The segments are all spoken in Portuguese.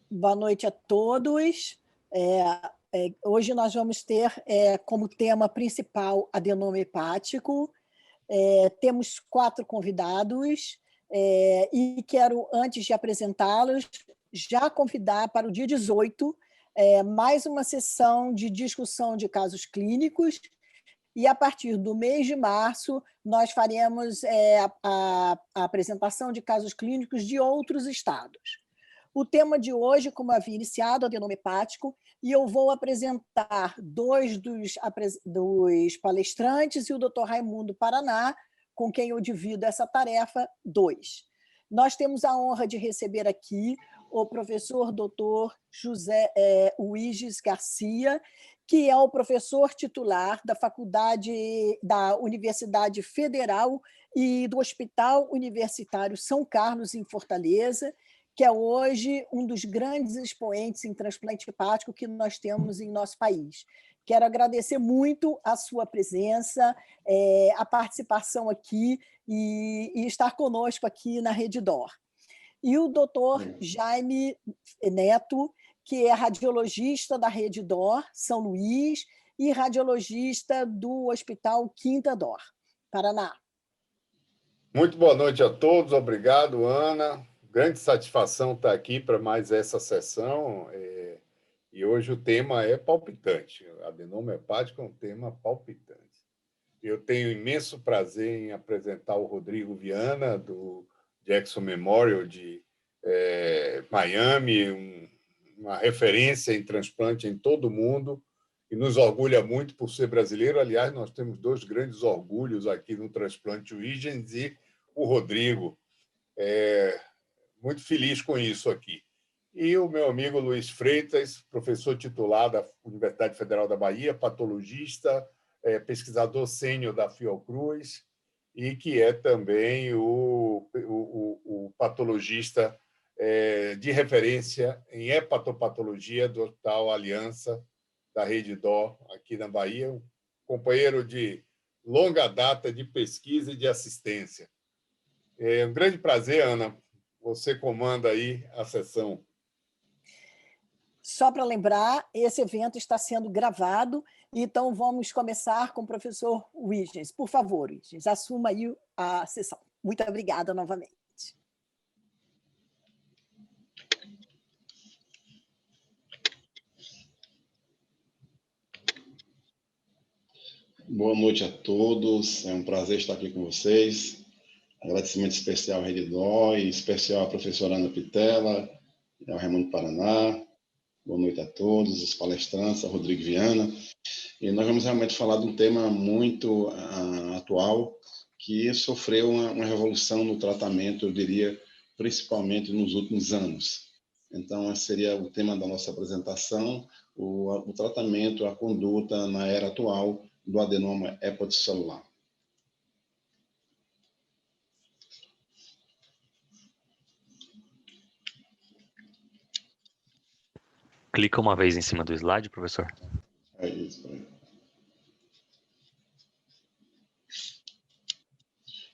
Boa noite a todos. Hoje nós vamos ter como tema principal adenoma hepático. Temos 4 convidados e quero, antes de apresentá-los, já convidar para o dia 18 mais uma sessão de discussão de casos clínicos, e a partir do mês de março nós faremos a apresentação de casos clínicos de outros estados. O tema de hoje, como havia iniciado, adenoma hepático, e eu vou apresentar 2 dos palestrantes e o Dr. Raimundo Paraná, com quem eu divido essa tarefa, 2. Nós temos a honra de receber aqui o professor Dr. José Uíges Garcia, que é o professor titular da Faculdade da Universidade Federal e do Hospital Universitário São Carlos, em Fortaleza, que é hoje um dos grandes expoentes em transplante hepático que nós temos em nosso país. Quero agradecer muito a sua presença, a participação aqui e estar conosco aqui na Rede DOR. E o doutor Jaime Neto, que é radiologista da Rede DOR, São Luís, e radiologista do Hospital Quinta DOR, Paraná. Muito boa noite a todos, obrigado, Ana. Grande satisfação estar aqui para mais essa sessão. E hoje o tema é palpitante. Adenoma hepático é um tema palpitante. Eu tenho imenso prazer em apresentar o Rodrigo Viana, do Jackson Memorial de Miami, uma referência em transplante em todo o mundo, e nos orgulha muito por ser brasileiro. Aliás, nós temos 2 grandes orgulhos aqui no transplante Huygens e o Rodrigo. Muito feliz com isso aqui. E o meu amigo Luiz Freitas, professor titular da Universidade Federal da Bahia, patologista, pesquisador sênior da Fiocruz, e que é também o patologista de referência em hepatopatologia do Hospital Aliança, da Rede DOR, aqui na Bahia, um companheiro de longa data de pesquisa e de assistência. É um grande prazer, Ana. Você comanda aí a sessão. Só para lembrar, esse evento está sendo gravado, então vamos começar com o professor Huygens. Por favor, Huygens, assuma aí a sessão. Muito obrigada novamente. Boa noite a todos, é um prazer estar aqui com vocês. Agradecimento especial à Rede DOR, e especial à professora Ana Pitela, ao Raimundo Paraná. Boa noite a todos, os palestrantes, ao Rodrigo Viana. E nós vamos realmente falar de um tema muito atual, que sofreu uma revolução no tratamento, eu diria, principalmente nos últimos anos. Então, esse seria o tema da nossa apresentação, o tratamento, a conduta na era atual do adenoma hepatocelular. Clica uma vez em cima do slide, professor. É isso.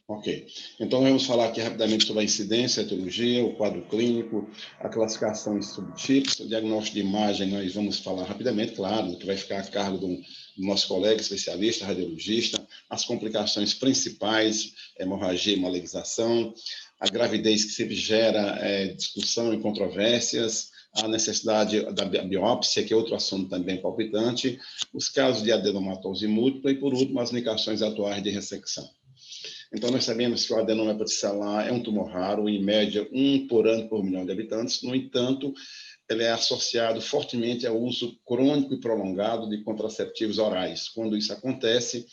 Ok. Então, vamos falar aqui rapidamente sobre a incidência, a etiologia, o quadro clínico, a classificação em subtipos, o diagnóstico de imagem. Nós vamos falar rapidamente, claro, que vai ficar a cargo do nosso colega especialista, radiologista, as complicações principais, hemorragia e malização, a gravidez que sempre gera discussão e controvérsias, a necessidade da biópsia, que é outro assunto também palpitante, os casos de adenomatose múltipla e, por último, as indicações atuais de ressecção. Então, nós sabemos que o adenoma hepatocelular é um tumor raro, em média 1 por ano por milhão de habitantes. No entanto, ele é associado fortemente ao uso crônico e prolongado de contraceptivos orais. Quando isso acontece,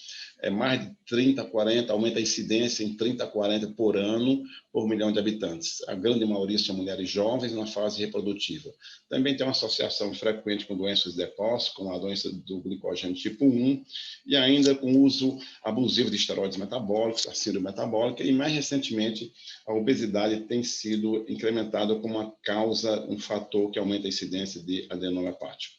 mais de 30 a 40, aumenta a incidência em 30 a 40 por ano por milhão de habitantes. A grande maioria são mulheres jovens na fase reprodutiva. Também tem uma associação frequente com doenças de depósito, como a doença do glicogênio tipo 1, e ainda com o uso abusivo de esteroides metabólicos, a síndrome metabólica, e mais recentemente a obesidade tem sido incrementada como uma causa, um fator que aumenta a incidência de adenoma hepático.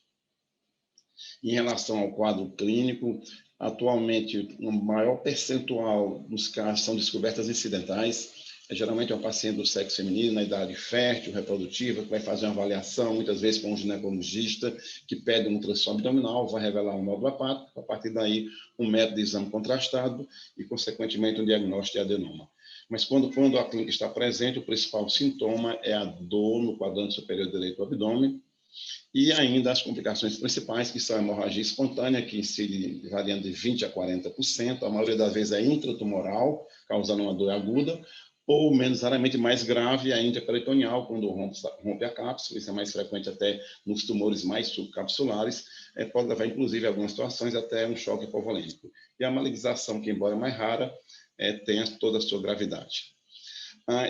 Em relação ao quadro clínico, atualmente, o maior percentual dos casos são descobertas incidentais, geralmente é um paciente do sexo feminino, na idade fértil, reprodutiva, que vai fazer uma avaliação, muitas vezes com um ginecologista, que pede um ultrassom abdominal, vai revelar um nódulo hepático, a partir daí um método de exame contrastado e, consequentemente, um diagnóstico de adenoma. Mas quando a clínica está presente, o principal sintoma é a dor no quadrante superior direito do abdômen, e ainda as complicações principais, que são a hemorragia espontânea, que incide variando de 20% a 40%, a maioria das vezes é intratumoral, causando uma dor aguda, ou, menos raramente, mais grave, a intraperitoneal, quando rompe a cápsula, isso é mais frequente até nos tumores mais subcapsulares, pode levar, inclusive, em algumas situações, até um choque hipovolêmico. E a malignização, que, embora mais rara, tem toda a sua gravidade.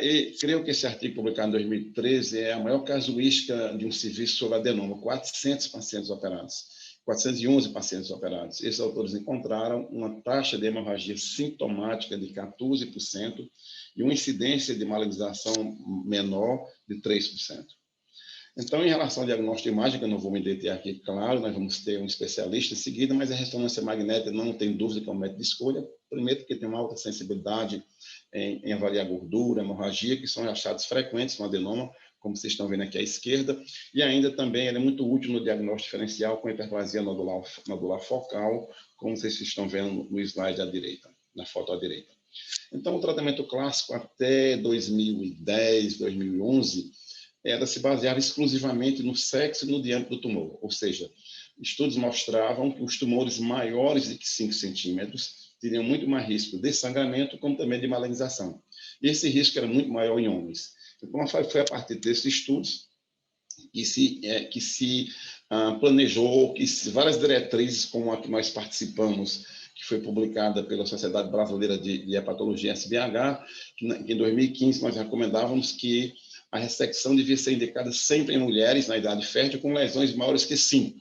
E creio que esse artigo publicado em 2013 é a maior casuística de um serviço sobre adenoma, 400 pacientes operados, 411 pacientes operados. Esses autores encontraram uma taxa de hemorragia sintomática de 14% e uma incidência de malignização menor de 3%. Então, em relação ao diagnóstico de imagem, que eu não vou me deter aqui, claro, nós vamos ter um especialista em seguida, mas a ressonância magnética não tem dúvida que é um método de escolha, primeiro porque tem uma alta sensibilidade em avaliar gordura, hemorragia, que são achados frequentes no adenoma, como vocês estão vendo aqui à esquerda, e ainda também ele é muito útil no diagnóstico diferencial com hiperplasia nodular focal, como vocês estão vendo no slide à direita, na foto à direita. Então, o tratamento clássico até 2010, 2011, se baseava exclusivamente no sexo e no diâmetro do tumor, ou seja, estudos mostravam que os tumores maiores de 5 centímetros teriam muito mais risco de sangramento, como também de malignização. E esse risco era muito maior em homens. Então, foi a partir desses estudos que se planejou, várias diretrizes, como a que nós participamos, que foi publicada pela Sociedade Brasileira de Hepatologia, SBH, que em 2015 nós recomendávamos que a ressecção devia ser indicada sempre em mulheres na idade fértil com lesões maiores que 5,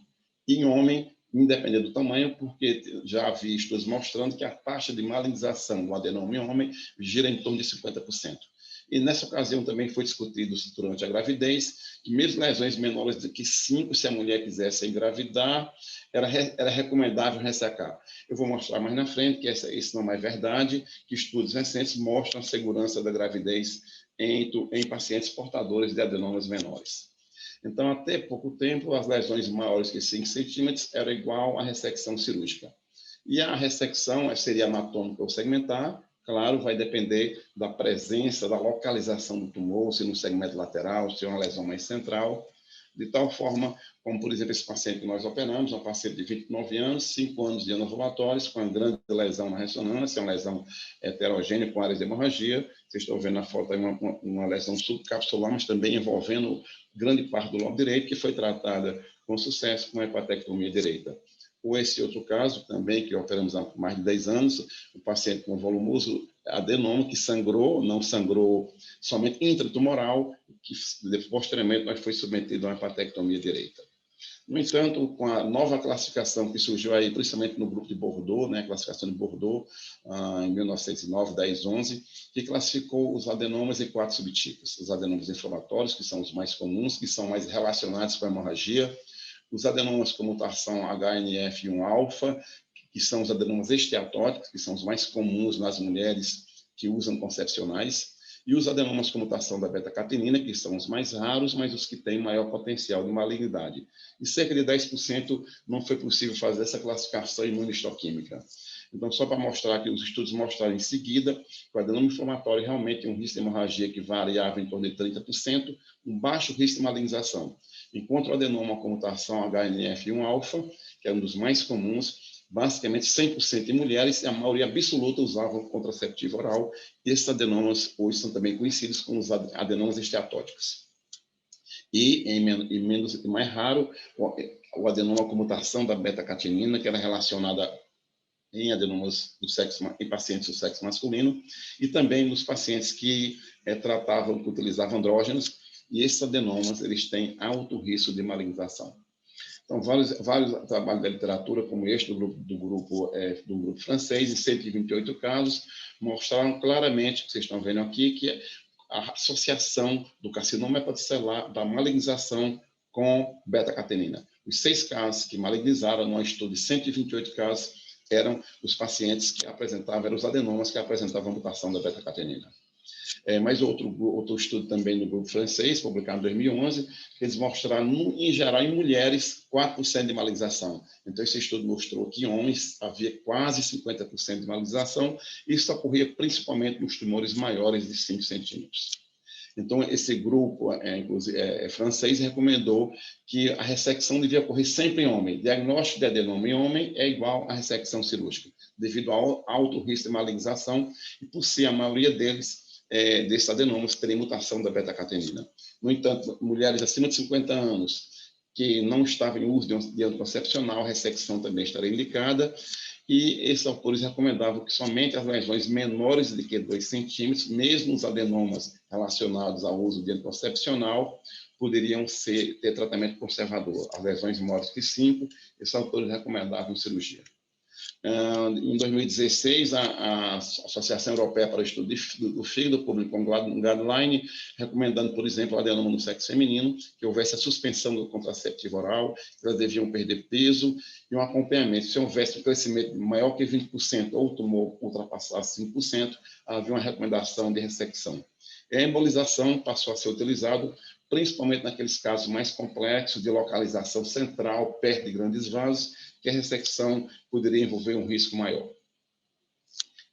e em homem, independente do tamanho, porque já havia estudos mostrando que a taxa de malignização do adenoma em homem gira em torno de 50%. E nessa ocasião também foi discutido durante a gravidez que mesmo lesões menores do que 5, se a mulher quisesse engravidar, era recomendável ressecar. Eu vou mostrar mais na frente que isso não é verdade, que estudos recentes mostram a segurança da gravidez em pacientes portadores de adenomas menores. Então, até pouco tempo, as lesões maiores que 5 centímetros eram igual à ressecção cirúrgica. E a ressecção seria anatômica ou segmentar, claro, vai depender da presença, da localização do tumor, se no segmento lateral, se é uma lesão mais central, de tal forma, como, por exemplo, esse paciente que nós operamos, um paciente de 29 anos, 5 anos de anos ovulatórios, com uma grande lesão na ressonância, uma lesão heterogênea com áreas de hemorragia. Vocês estão vendo na foto aí uma lesão subcapsular, mas também envolvendo grande parte do lobo direito, que foi tratada com sucesso com a hepatectomia direita. Ou esse outro caso também, que operamos há mais de 10 anos, um paciente com volumoso adenoma que sangrou, não sangrou somente intratumoral, que posteriormente nós foi submetido a uma hepatectomia direita. No entanto, com a nova classificação que surgiu aí, principalmente no grupo de Bordeaux, né, a classificação de Bordeaux, em 1909, 10, 11, que classificou os adenomas em 4 subtipos. Os adenomas inflamatórios, que são os mais comuns, que são mais relacionados com a hemorragia, os adenomas com mutação HNF1-alfa, que são os adenomas esteatóticos, que são os mais comuns nas mulheres que usam anticoncepcionais, e os adenomas com mutação da beta-catenina, que são os mais raros, mas os que têm maior potencial de malignidade. E cerca de 10% não foi possível fazer essa classificação imunohistoquímica. Então, só para mostrar que os estudos mostraram em seguida que o adenoma inflamatório realmente tem um risco de hemorragia que variava em torno de 30%, um baixo risco de malignização. Enquanto o adenoma com mutação HNF1-alfa, que é um dos mais comuns, basicamente 100% em mulheres, e a maioria absoluta usavam contraceptivo oral. Esses adenomas hoje são também conhecidos como os adenomas esteatóticos. E mais raro, o adenoma com mutação da beta-catenina, que era relacionada em adenomas em pacientes do sexo masculino, e também nos pacientes que utilizavam andrógenos, e esses adenomas eles têm alto risco de malignização. Então, vários trabalhos da literatura, como este do grupo francês, em 128 casos, mostraram claramente, que vocês estão vendo aqui, que a associação do carcinoma hepatocelular, da malignização com beta-catenina. Os 6 casos que malignizaram, num estudo de 128 casos, eram os pacientes que apresentavam, eram os adenomas que apresentavam mutação da beta-catenina. Mas outro estudo também no grupo francês, publicado em 2011, eles mostraram, em geral, em mulheres, 4% de malização. Então, esse estudo mostrou que em homens havia quase 50% de malização, e isso ocorria principalmente nos tumores maiores de 5 centímetros. Então, esse grupo francês recomendou que a ressecção devia ocorrer sempre em homem. Diagnóstico de adenoma em homem é igual à ressecção cirúrgica, devido ao alto risco de malignização e por ser a maioria desses adenomas terem mutação da beta-catenina. No entanto, mulheres acima de 50 anos que não estavam em uso de anticoncepcional, a ressecção também estaria indicada. E esses autores recomendavam que somente as lesões menores de que 2 centímetros, mesmo os adenomas relacionados ao uso de anticoncepcional, poderiam ter tratamento conservador. As lesões maiores que 5, esses autores recomendavam cirurgia. Em 2016, a Associação Europeia para o Estudo do Fígado publicou um guideline recomendando, por exemplo, o adenoma no sexo feminino, que houvesse a suspensão do contraceptivo oral, que elas deviam perder peso e um acompanhamento. Se houvesse um crescimento maior que 20% ou o tumor ultrapassasse 5%, havia uma recomendação de ressecção. A embolização passou a ser utilizado principalmente naqueles casos mais complexos de localização central, perto de grandes vasos, que a ressecção poderia envolver um risco maior.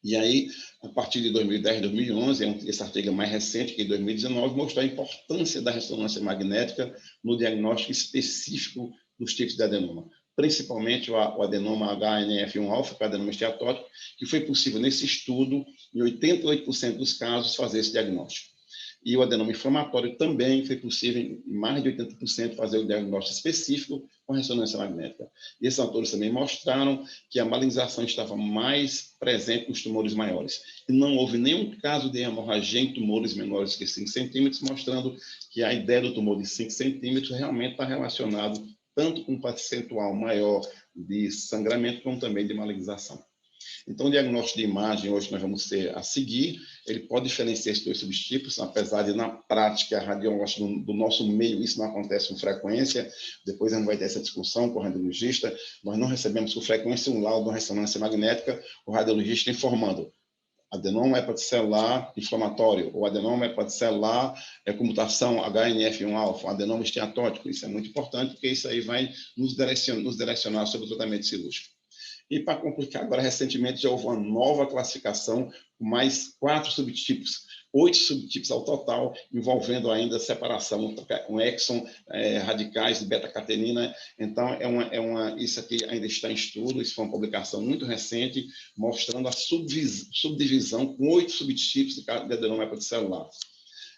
E aí, a partir de 2010, 2011, esse artigo mais recente, que em 2019, mostrou a importância da ressonância magnética no diagnóstico específico dos tipos de adenoma, principalmente o adenoma HNF1-alfa, que é o adenoma esteatótico, que foi possível, nesse estudo, em 88% dos casos, fazer esse diagnóstico. E o adenoma inflamatório também foi possível, em mais de 80%, fazer o diagnóstico específico com ressonância magnética. E esses autores também mostraram que a malignização estava mais presente nos tumores maiores. E não houve nenhum caso de hemorragia em tumores menores que 5 centímetros, mostrando que a ideia do tumor de 5 centímetros realmente está relacionado tanto com um percentual maior de sangramento, como também de malignização. Então, o diagnóstico de imagem, hoje nós vamos ter a seguir, ele pode diferenciar esses 2 subtipos, apesar de, na prática, a radiológica do nosso meio, isso não acontece com frequência. Depois a gente vai ter essa discussão com o radiologista. Nós não recebemos com frequência um laudo de ressonância magnética, o radiologista informando: adenoma hepatocelular inflamatório, ou adenoma hepatocelular com mutação HNF1-alfa, adenoma esteatótico. Isso é muito importante, porque isso aí vai nos direcionar sobre o tratamento cirúrgico. E, para complicar, agora, recentemente, já houve uma nova classificação, com mais 4 subtipos, 8 subtipos ao total, envolvendo ainda separação com exon, radicais de beta-catenina. Então, isso aqui ainda está em estudo, isso foi uma publicação muito recente, mostrando a subdivisão com 8 subtipos de adenoma hepatocelular.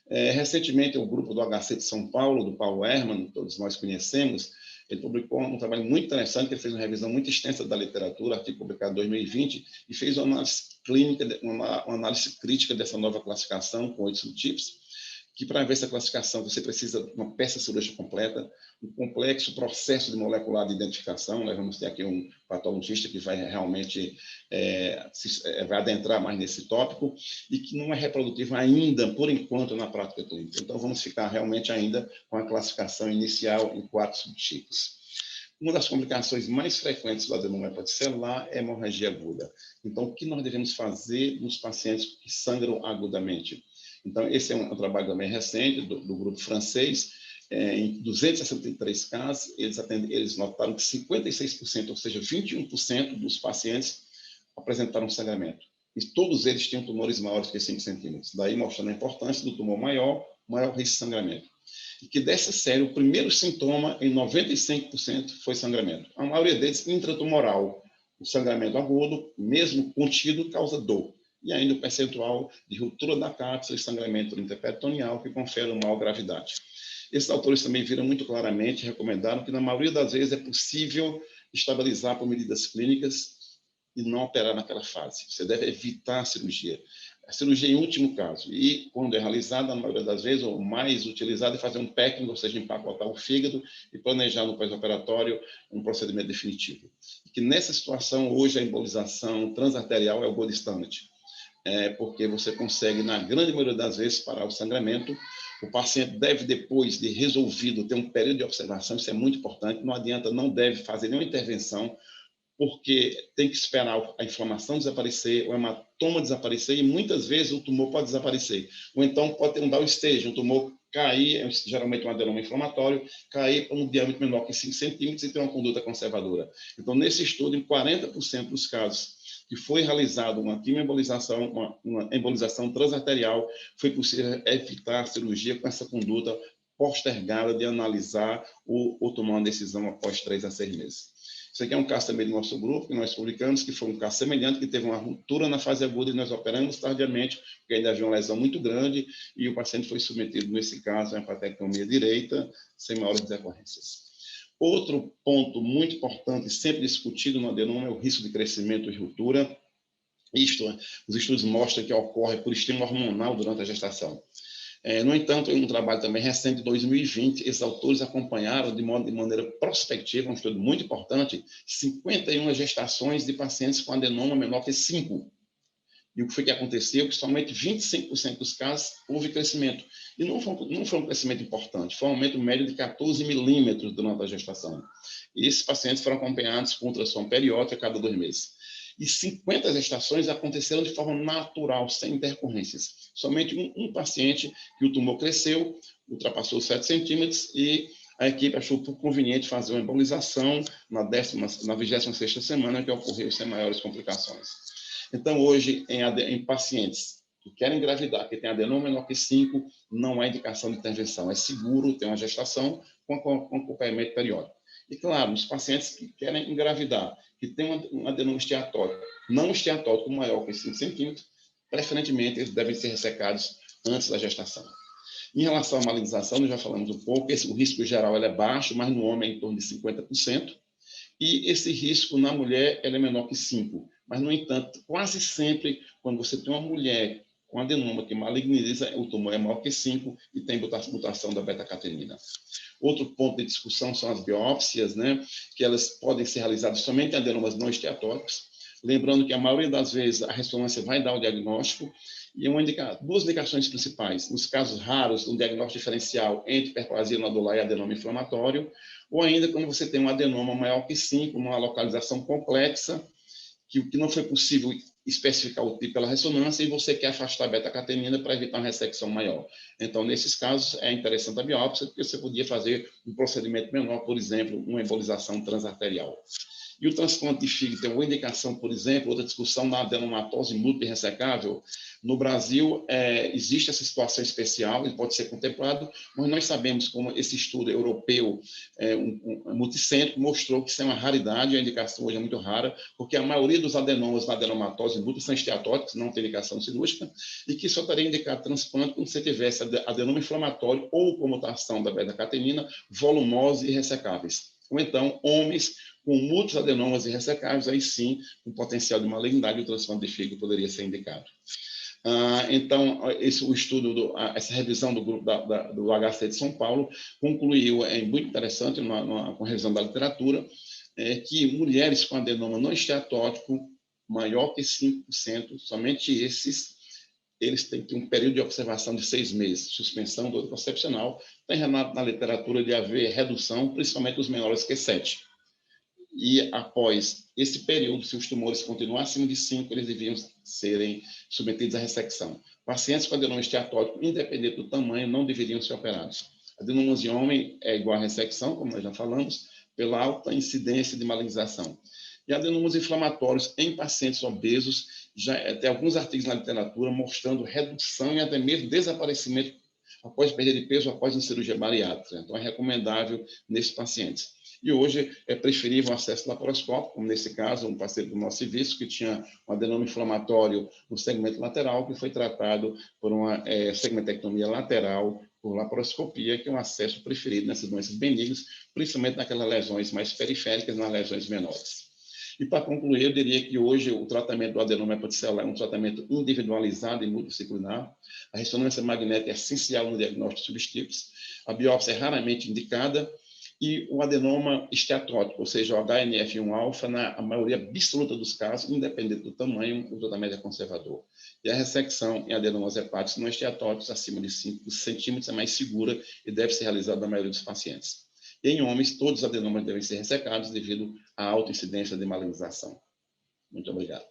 Recentemente, o grupo do HC de São Paulo, do Paulo Hermann, todos nós conhecemos, ele publicou um trabalho muito interessante, que ele fez uma revisão muito extensa da literatura, artigo publicado em 2020, e fez uma análise clínica, uma análise crítica dessa nova classificação, com 8 subtipos, que para ver essa classificação você precisa de uma peça cirúrgica completa, um complexo processo de molecular de identificação. Nós vamos ter aqui um patologista que vai realmente vai adentrar mais nesse tópico, e que não é reprodutivo ainda, por enquanto, na prática clínica. Então, vamos ficar realmente ainda com a classificação inicial em 4 subtipos. Uma das complicações mais frequentes do adenoma hepatocelular é a hemorragia aguda. Então, o que nós devemos fazer nos pacientes que sangram agudamente? Então, esse é um trabalho também recente do grupo francês. Em 263 casos, eles notaram que 56%, ou seja, 21% dos pacientes apresentaram sangramento. E todos eles tinham tumores maiores que 5 centímetros. Daí mostrando a importância do tumor maior risco de sangramento. E que dessa série, o primeiro sintoma, em 95%, foi sangramento. A maioria deles intratumoral. O sangramento agudo, mesmo contido, causa dor. E ainda o percentual de ruptura da cápsula e sangramento intraperitoneal, que confere uma maior gravidade. Esses autores também viram muito claramente, recomendaram que, na maioria das vezes, é possível estabilizar por medidas clínicas e não operar naquela fase. Você deve evitar a cirurgia. A cirurgia em último caso. E, quando é realizada, na maioria das vezes, o mais utilizado é fazer um packing, ou seja, empacotar o fígado e planejar no pós-operatório um procedimento definitivo. E que, nessa situação, hoje, a embolização transarterial é o gold standard. Porque você consegue, na grande maioria das vezes, parar o sangramento. O paciente deve, depois de resolvido, ter um período de observação, isso é muito importante. Não adianta, não deve fazer nenhuma intervenção, porque tem que esperar a inflamação desaparecer, o hematoma desaparecer, e muitas vezes o tumor pode desaparecer. Ou então pode ter um down stage, um tumor cair, geralmente um adenoma inflamatório, cair para um diâmetro menor que 5 centímetros e ter uma conduta conservadora. Então, nesse estudo, em 40% dos casos que foi realizada uma quimioembolização, uma embolização transarterial, foi possível evitar a cirurgia com essa conduta postergada de analisar ou tomar uma decisão após 3 a 6 meses. Isso aqui é um caso também do nosso grupo, que nós publicamos, que foi um caso semelhante, que teve uma ruptura na fase aguda e nós operamos tardiamente, porque ainda havia uma lesão muito grande, e o paciente foi submetido, nesse caso, a uma hepatectomia direita, sem maiores decorrências. Outro ponto muito importante, sempre discutido no adenoma, é o risco de crescimento e ruptura. Isto, os estudos mostram que ocorre por estímulo hormonal durante a gestação. No entanto, em um trabalho também recente, de 2020, esses autores acompanharam de maneira prospectiva, um estudo muito importante, 51 gestações de pacientes com adenoma menor que 5. E o que foi que aconteceu? Que somente 25% dos casos houve crescimento. E não foi um crescimento importante, foi um aumento médio de 14 milímetros durante a gestação. E esses pacientes foram acompanhados com ultrassom periódico a cada 2 meses. E 50 gestações aconteceram de forma natural, sem intercorrências. Somente um paciente que o tumor cresceu, ultrapassou 7 centímetros, e a equipe achou por conveniente fazer uma embolização na 26ª semana, que ocorreu sem maiores complicações. Então, hoje, em pacientes que querem engravidar, que têm adenoma menor que 5, não há indicação de intervenção. É seguro ter uma gestação com acompanhamento periódico. E, claro, os pacientes que querem engravidar, que têm um adenoma esteatótico, não esteatótico maior que 5 centímetros, preferentemente eles devem ser ressecados antes da gestação. Em relação à malignização, nós já falamos um pouco, o risco geral é baixo, mas no homem é em torno de 50%, e esse risco na mulher é menor que 5%. Mas, no entanto, quase sempre, quando você tem uma mulher com adenoma que maligniza, o tumor é maior que 5 e tem mutação da beta-catenina. Outro ponto de discussão são as biópsias, né, que elas podem ser realizadas somente em adenomas não esteatóticos. Lembrando que a maioria das vezes a ressonância vai dar o diagnóstico, e duas indicações principais. Nos casos raros, um diagnóstico diferencial entre hiperplasia nodular e adenoma inflamatório, ou ainda quando você tem um adenoma maior que 5, numa localização complexa, que não foi possível especificar o tipo pela ressonância e você quer afastar a beta-catenina para evitar uma ressecção maior. Então, nesses casos, é interessante a biópsia, porque você podia fazer um procedimento menor, por exemplo, uma embolização transarterial. E o transplante de fígado tem uma indicação, por exemplo, outra discussão na adenomatose múltipla ressecável. No Brasil, existe essa situação especial, ele pode ser contemplado, mas nós sabemos como esse estudo europeu, multicêntrico, mostrou que isso é uma raridade, a indicação hoje é muito rara, porque a maioria dos adenomas na adenomatose múltipla são esteatóticos, não tem indicação cirúrgica, e que só estaria indicado transplante quando você tivesse adenoma inflamatório ou comutação da beta-catenina, volumose e ressecáveis. Ou então, homens com muitos adenomas irressecáveis, aí sim, com potencial de malignidade, o transplante de fígado poderia ser indicado. Então, o estudo, essa revisão do grupo do HC de São Paulo concluiu, muito interessante, com a revisão da literatura, que mulheres com adenoma não esteatótico maior que 5%, somente eles têm que ter um período de observação de 6 meses, suspensão do anticoncepcional. Tem na literatura de haver redução, principalmente os menores que 7. E após esse período, se os tumores continuarem acima de 5, eles deviam serem submetidos à ressecção. Pacientes com adenoma esteatótico, independente do tamanho, não deveriam ser operados. Adenomas em homem é igual a ressecção, como nós já falamos, pela alta incidência de malignização. E adenomas inflamatórios em pacientes obesos, já tem alguns artigos na literatura mostrando redução e até mesmo desaparecimento após perda de peso, após uma cirurgia bariátrica. Então, é recomendável nesses pacientes. E hoje é preferível o acesso laparoscópico, como nesse caso, um paciente do nosso serviço que tinha um adenoma inflamatório no segmento lateral, que foi tratado por uma segmentectomia lateral por laparoscopia, que é um acesso preferido nessas doenças benignas, principalmente naquelas lesões mais periféricas, nas lesões menores. E, para concluir, eu diria que hoje o tratamento do adenoma hepatocelular é um tratamento individualizado e multidisciplinar. A ressonância magnética é essencial no diagnóstico de subtipos. A biópsia é raramente indicada. E o adenoma esteatótico, ou seja, o HNF1-alfa, na maioria absoluta dos casos, independente do tamanho, o tratamento é conservador. E a ressecção em adenomas hepáticos não esteatóticos, acima de 5 centímetros, é mais segura e deve ser realizada na maioria dos pacientes. Em homens, todos os adenomas devem ser ressecados devido à alta incidência de malignização. Muito obrigado.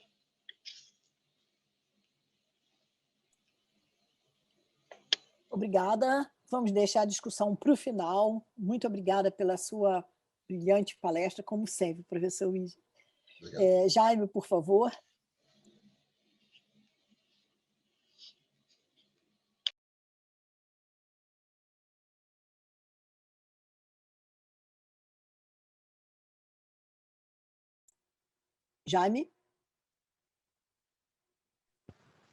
Obrigada. Vamos deixar a discussão para o final. Muito obrigada pela sua brilhante palestra, como sempre, professor Luiz. Jaime, por favor. Jaime?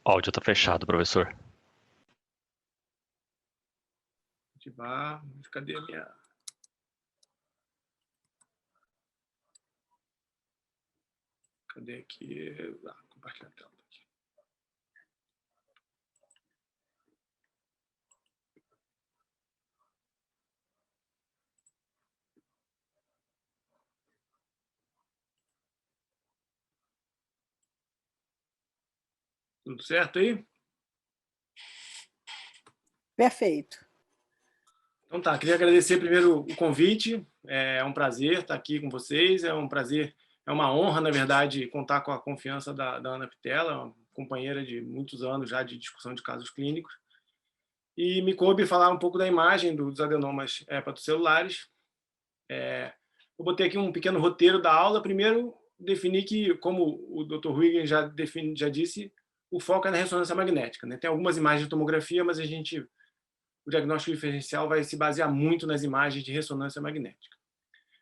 O áudio está fechado, professor. Ativar. Cadê a minha... Cadê aqui? Compartilhar a tela. Tudo certo aí? Perfeito. Então tá, queria agradecer primeiro o convite. É um prazer estar aqui com vocês. É um prazer, é uma honra, na verdade, contar com a confiança da Ana Pitella, uma companheira de muitos anos já de discussão de casos clínicos. E me coube falar um pouco da imagem dos adenomas hepatocelulares. Eu botei aqui um pequeno roteiro da aula. Primeiro, definir que, como o Dr. Huygens já disse, o foco é na ressonância magnética, né? Tem algumas imagens de tomografia, mas o diagnóstico diferencial vai se basear muito nas imagens de ressonância magnética.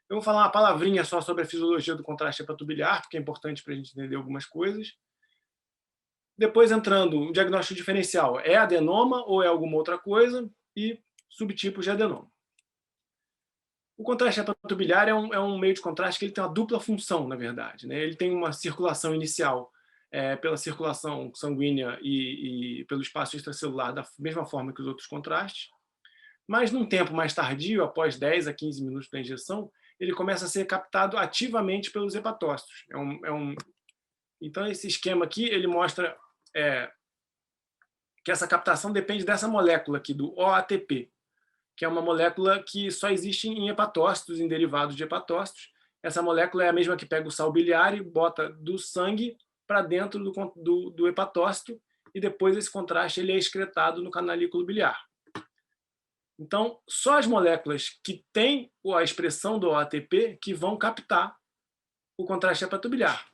Eu vou falar uma palavrinha só sobre a fisiologia do contraste hepatobiliar, porque é importante para a gente entender algumas coisas. Depois, entrando, o diagnóstico diferencial é adenoma ou é alguma outra coisa, e subtipos de adenoma. O contraste hepatobiliar é um meio de contraste que ele tem uma dupla função, na verdade, né? Ele tem uma circulação inicial pela circulação sanguínea e pelo espaço extracelular da mesma forma que os outros contrastes, mas num tempo mais tardio, após 10 a 15 minutos da injeção, ele começa a ser captado ativamente pelos hepatócitos. Então, esse esquema aqui ele mostra que essa captação depende dessa molécula aqui, do OATP, que é uma molécula que só existe em hepatócitos, em derivados de hepatócitos. Essa molécula é a mesma que pega o sal biliar e bota do sangue para dentro do hepatócito, e depois esse contraste ele é excretado no canalículo biliar. Então, só as moléculas que têm a expressão do OATP que vão captar o contraste hepatobiliar.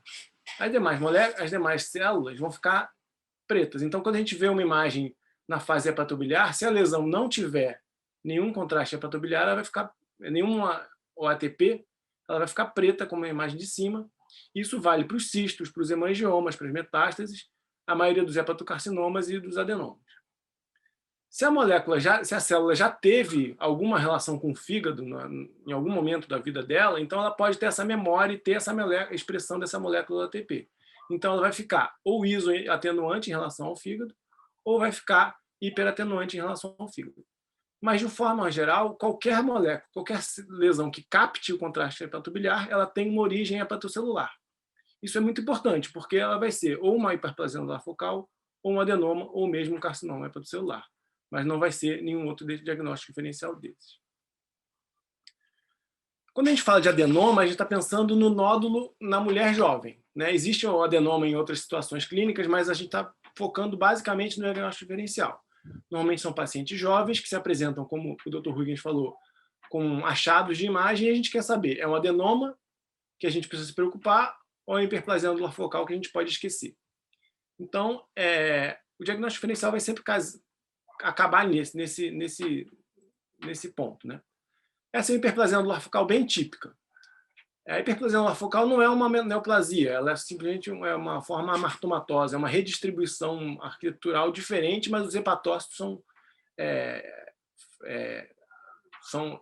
As demais células vão ficar pretas. Então, quando a gente vê uma imagem na fase hepatobiliar, se a lesão não tiver nenhum contraste hepatobiliar, ela vai ficar, nenhuma OATP, ela vai ficar preta, como a imagem de cima. Isso vale para os cistos, para os hemangiomas, para as metástases, a maioria dos hepatocarcinomas e dos adenomas. Se a célula já teve alguma relação com o fígado em algum momento da vida dela, então ela pode ter essa memória e ter essa expressão dessa molécula ATP. Então ela vai ficar ou isoatenuante em relação ao fígado, ou vai ficar hiperatenuante em relação ao fígado. Mas, de forma geral, qualquer molécula, qualquer lesão que capte o contraste hepatobiliar, ela tem uma origem hepatocelular. Isso é muito importante, porque ela vai ser ou uma hiperplasia anular focal, ou um adenoma, ou mesmo um carcinoma hepatocelular. Mas não vai ser nenhum outro diagnóstico diferencial desses. Quando a gente fala de adenoma, a gente está pensando no nódulo na mulher jovem, né? Existe o adenoma em outras situações clínicas, mas a gente está focando basicamente no diagnóstico diferencial. Normalmente são pacientes jovens que se apresentam, como o Dr. Huygens falou, com achados de imagem, e a gente quer saber, é um adenoma que a gente precisa se preocupar ou é hiperplasia anular focal que a gente pode esquecer. Então, o diagnóstico diferencial vai sempre acabar nesse ponto, né? Essa é uma hiperplasia anular focal bem típica. A hiperplasia anular focal não é uma neoplasia, ela é simplesmente uma forma amartomatosa, é uma redistribuição arquitetural diferente, mas os hepatócitos são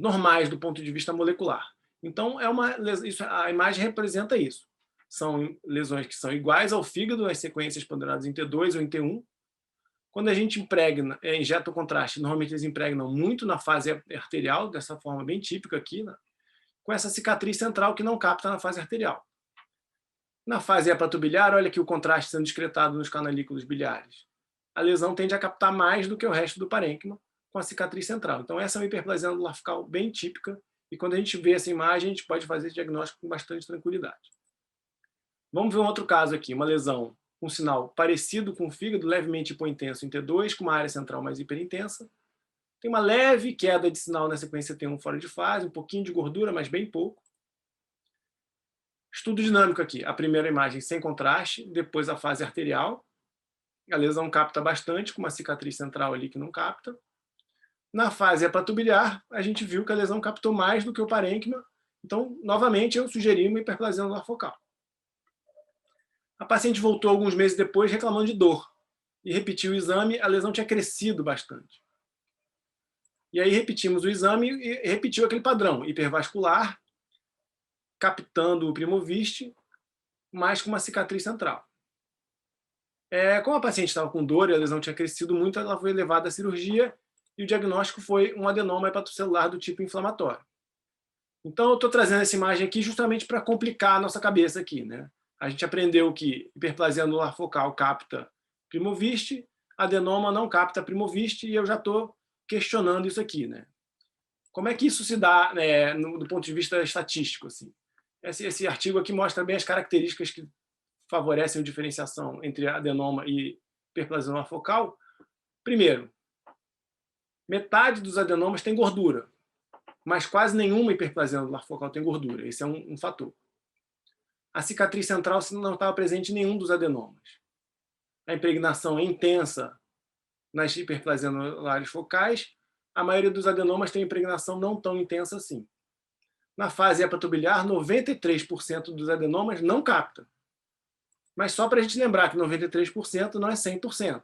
normais do ponto de vista molecular. Então, a imagem representa isso. São lesões que são iguais ao fígado, as sequências ponderadas em T2 ou em T1. Quando a gente injeta o contraste, normalmente eles impregnam muito na fase arterial, dessa forma bem típica aqui, né? Com essa cicatriz central que não capta na fase arterial. Na fase hepatobiliar, olha aqui o contraste sendo excretado nos canalículos biliares. A lesão tende a captar mais do que o resto do parênquima, com a cicatriz central. Então, essa é uma hiperplasia anular focal bem típica, e quando a gente vê essa imagem, a gente pode fazer esse diagnóstico com bastante tranquilidade. Vamos ver um outro caso aqui, uma lesão com sinal parecido com o fígado, levemente hipointenso em T2, com uma área central mais hiperintensa. Tem uma leve queda de sinal na sequência T1 fora de fase, um pouquinho de gordura, mas bem pouco. Estudo dinâmico aqui, a primeira imagem sem contraste, depois a fase arterial. A lesão capta bastante, com uma cicatriz central ali que não capta. Na fase hepatobiliar, a gente viu que a lesão captou mais do que o parênquima, então, novamente, eu sugeri uma hiperplasia anular focal. A paciente voltou alguns meses depois reclamando de dor, e repetiu o exame, a lesão tinha crescido bastante. E aí repetimos o exame e repetiu aquele padrão, hipervascular, captando o primoviste, mas com uma cicatriz central. Como a paciente estava com dor e a lesão tinha crescido muito, ela foi levada à cirurgia e o diagnóstico foi um adenoma hepatocelular do tipo inflamatório. Então, eu estou trazendo essa imagem aqui justamente para complicar a nossa cabeça aqui, né? A gente aprendeu que hiperplasia anular focal capta primoviste, adenoma não capta primoviste, e eu já estou questionando isso aqui, né? Como é que isso se dá, né, do ponto de vista estatístico, assim? Esse artigo aqui mostra bem as características que favorecem a diferenciação entre adenoma e hiperplasia anular focal. Primeiro, metade dos adenomas tem gordura, mas quase nenhuma hiperplasia anular focal tem gordura. Esse é um fator. A cicatriz central não estava presente em nenhum dos adenomas. A impregnação é intensa nas hiperplasias anulares focais. A maioria dos adenomas tem impregnação não tão intensa assim. Na fase hepatobiliar, 93% dos adenomas não capta. Mas só para a gente lembrar que 93% não é 100%.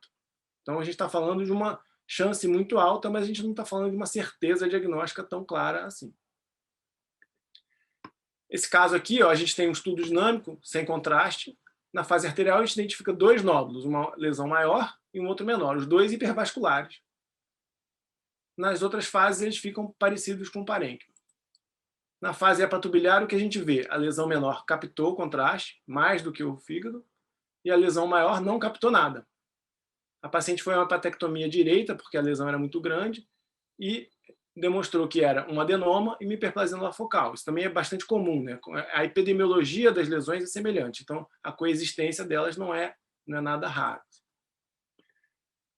Então, a gente está falando de uma chance muito alta, mas a gente não está falando de uma certeza diagnóstica tão clara assim. Esse caso aqui, ó, a gente tem um estudo dinâmico, sem contraste. Na fase arterial, a gente identifica dois nódulos, uma lesão maior e um outro menor, os dois hipervasculares. Nas outras fases, eles ficam parecidos com o parênquima. Na fase hepatobiliar, o que a gente vê? A lesão menor captou o contraste, mais do que o fígado, e a lesão maior não captou nada. A paciente foi a uma hepatectomia direita, porque a lesão era muito grande, e demonstrou que era um adenoma e uma hiperplasia anular focal. Isso também é bastante comum, né? A epidemiologia das lesões é semelhante, então a coexistência delas não é nada raro.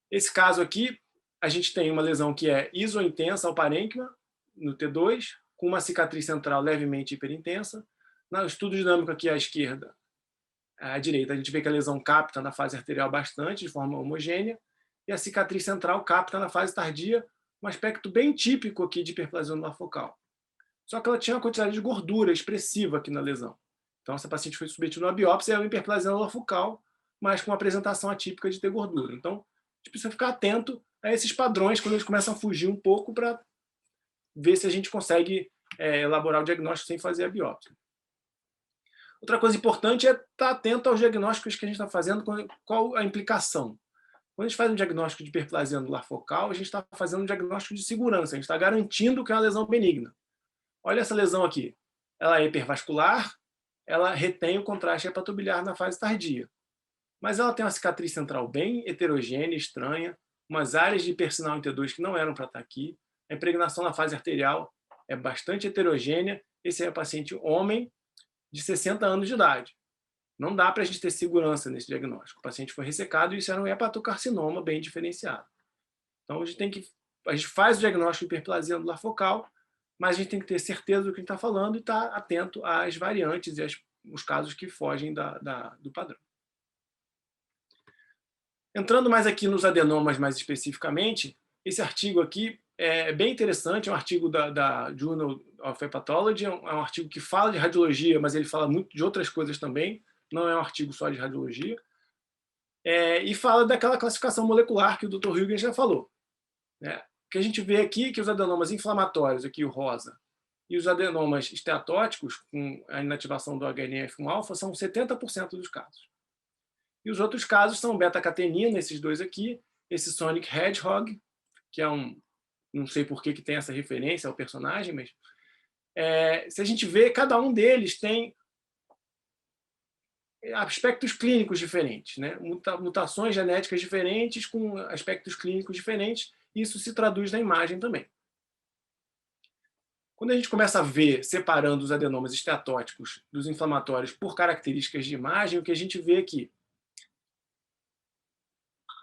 Esse caso aqui, a gente tem uma lesão que é isointensa ao parênquima, no T2, com uma cicatriz central levemente hiperintensa. No estudo dinâmico aqui à esquerda, à direita, a gente vê que a lesão capta na fase arterial bastante, de forma homogênea, e a cicatriz central capta na fase tardia, um aspecto bem típico aqui de hiperplasia anular focal. Só que ela tinha uma quantidade de gordura expressiva aqui na lesão. Então, essa paciente foi submetida a uma biópsia e é uma hiperplasia anular focal, mas com uma apresentação atípica de ter gordura. Então, a gente precisa ficar atento a esses padrões quando eles começam a fugir um pouco para ver se a gente consegue elaborar o diagnóstico sem fazer a biópsia. Outra coisa importante é estar atento aos diagnósticos que a gente está fazendo, qual a implicação. Quando a gente faz um diagnóstico de hiperplasia anular focal, a gente está fazendo um diagnóstico de segurança, a gente está garantindo que é uma lesão benigna. Olha essa lesão aqui. Ela é hipervascular, ela retém o contraste hepatobiliar na fase tardia. Mas ela tem uma cicatriz central bem heterogênea, estranha, umas áreas de hipersinal em T2 que não eram para estar aqui. A impregnação na fase arterial é bastante heterogênea. Esse é um paciente homem de 60 anos de idade. Não dá para a gente ter segurança nesse diagnóstico. O paciente foi ressecado e isso era um hepatocarcinoma bem diferenciado. Então, a gente faz o diagnóstico de hiperplasia anular focal, mas a gente tem que ter certeza do que a gente está falando e estar atento às variantes e os casos que fogem do padrão. Entrando mais aqui nos adenomas mais especificamente, esse artigo aqui é bem interessante, é um artigo da Journal of Hepatology, é um artigo que fala de radiologia, mas ele fala muito de outras coisas também, não é um artigo só de radiologia, e fala daquela classificação molecular que o Dr. Huygens já falou. O que a gente vê aqui é que os adenomas inflamatórios, aqui o rosa, e os adenomas esteatóticos, com a inativação do HNF1-alfa, são 70% dos casos. E os outros casos são beta-catenina, esses dois aqui, esse Sonic Hedgehog, que é não sei por que tem essa referência ao personagem, mas se a gente vê, cada um deles tem aspectos clínicos diferentes, né? Mutações genéticas diferentes com aspectos clínicos diferentes, Isso se traduz na imagem também. Quando a gente começa a ver, separando os adenomas esteatóticos dos inflamatórios por características de imagem, o que a gente vê aqui,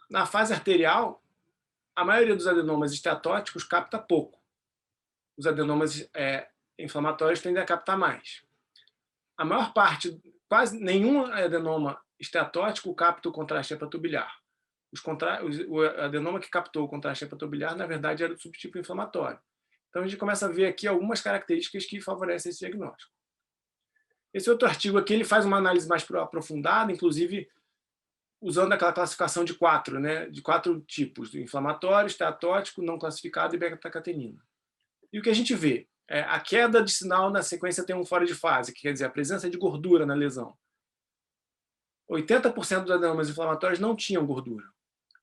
na fase arterial, a maioria dos adenomas esteatóticos capta pouco. Os adenomas inflamatórios tendem a captar mais. A maior parte, quase nenhum adenoma esteatótico capta o contraste hepatobiliar. O adenoma que captou o contraste hepatobiliar, na verdade, era do subtipo inflamatório. Então, a gente começa a ver aqui algumas características que favorecem esse diagnóstico. Esse outro artigo aqui ele faz uma análise mais aprofundada, inclusive usando aquela classificação de 4, né? De 4 tipos, do inflamatório, esteatótico, não classificado e beta-catenina. E o que a gente vê é a queda de sinal na sequência T1 fora de fase, que quer dizer a presença de gordura na lesão. 80% dos adenomas inflamatórios não tinham gordura.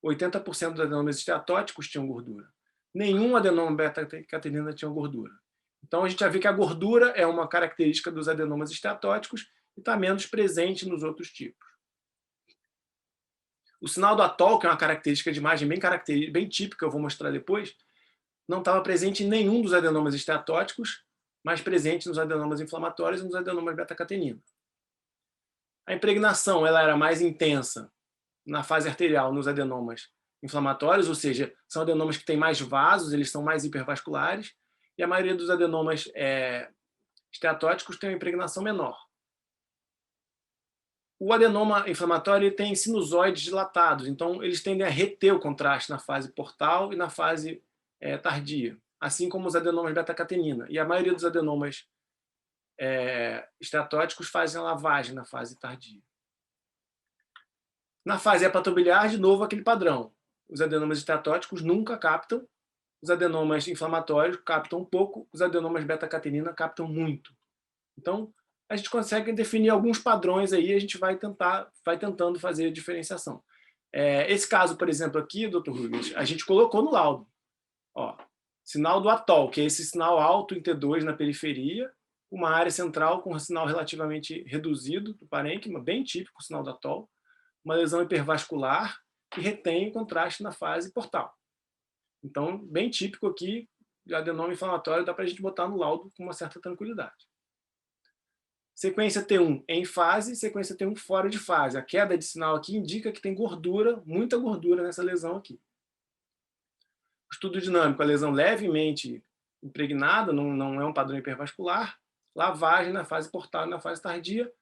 80% dos adenomas esteatóticos tinham gordura. Nenhum adenoma beta-catenina tinha gordura. Então, a gente já vê que a gordura é uma característica dos adenomas esteatóticos e está menos presente nos outros tipos. O sinal do ATOL, que é uma característica de imagem bem típica, eu vou mostrar depois, não estava presente em nenhum dos adenomas esteatóticos, mas presente nos adenomas inflamatórios e nos adenomas beta-catenina. A impregnação ela era mais intensa na fase arterial nos adenomas inflamatórios, ou seja, são adenomas que têm mais vasos, eles são mais hipervasculares, e a maioria dos adenomas esteatóticos tem uma impregnação menor. O adenoma inflamatório tem sinusoides dilatados, então eles tendem a reter o contraste na fase portal e na fase tardia, assim como os adenomas beta-catenina. E a maioria dos adenomas esteatóticos fazem a lavagem na fase tardia. Na fase hepatobiliar, de novo, aquele padrão. Os adenomas esteatóticos nunca captam, os adenomas inflamatórios captam um pouco, os adenomas beta-catenina captam muito. Então, a gente consegue definir alguns padrões aí, a gente vai tentando fazer a diferenciação. Esse caso, por exemplo, aqui, Dr. Rubens, a gente colocou no laudo. Ó, sinal do ATOL, que é esse sinal alto em T2 na periferia, uma área central com um sinal relativamente reduzido do parênquima, bem típico o sinal do ATOL, uma lesão hipervascular que retém o contraste na fase portal. Então, bem típico aqui de adenoma inflamatório, dá para a gente botar no laudo com uma certa tranquilidade. Sequência T1 em fase, sequência T1 fora de fase. A queda de sinal aqui indica que tem gordura, muita gordura nessa lesão aqui. Estudo dinâmico, a lesão levemente impregnada, não é um padrão hipervascular. Lavagem na fase portal e na fase tardia.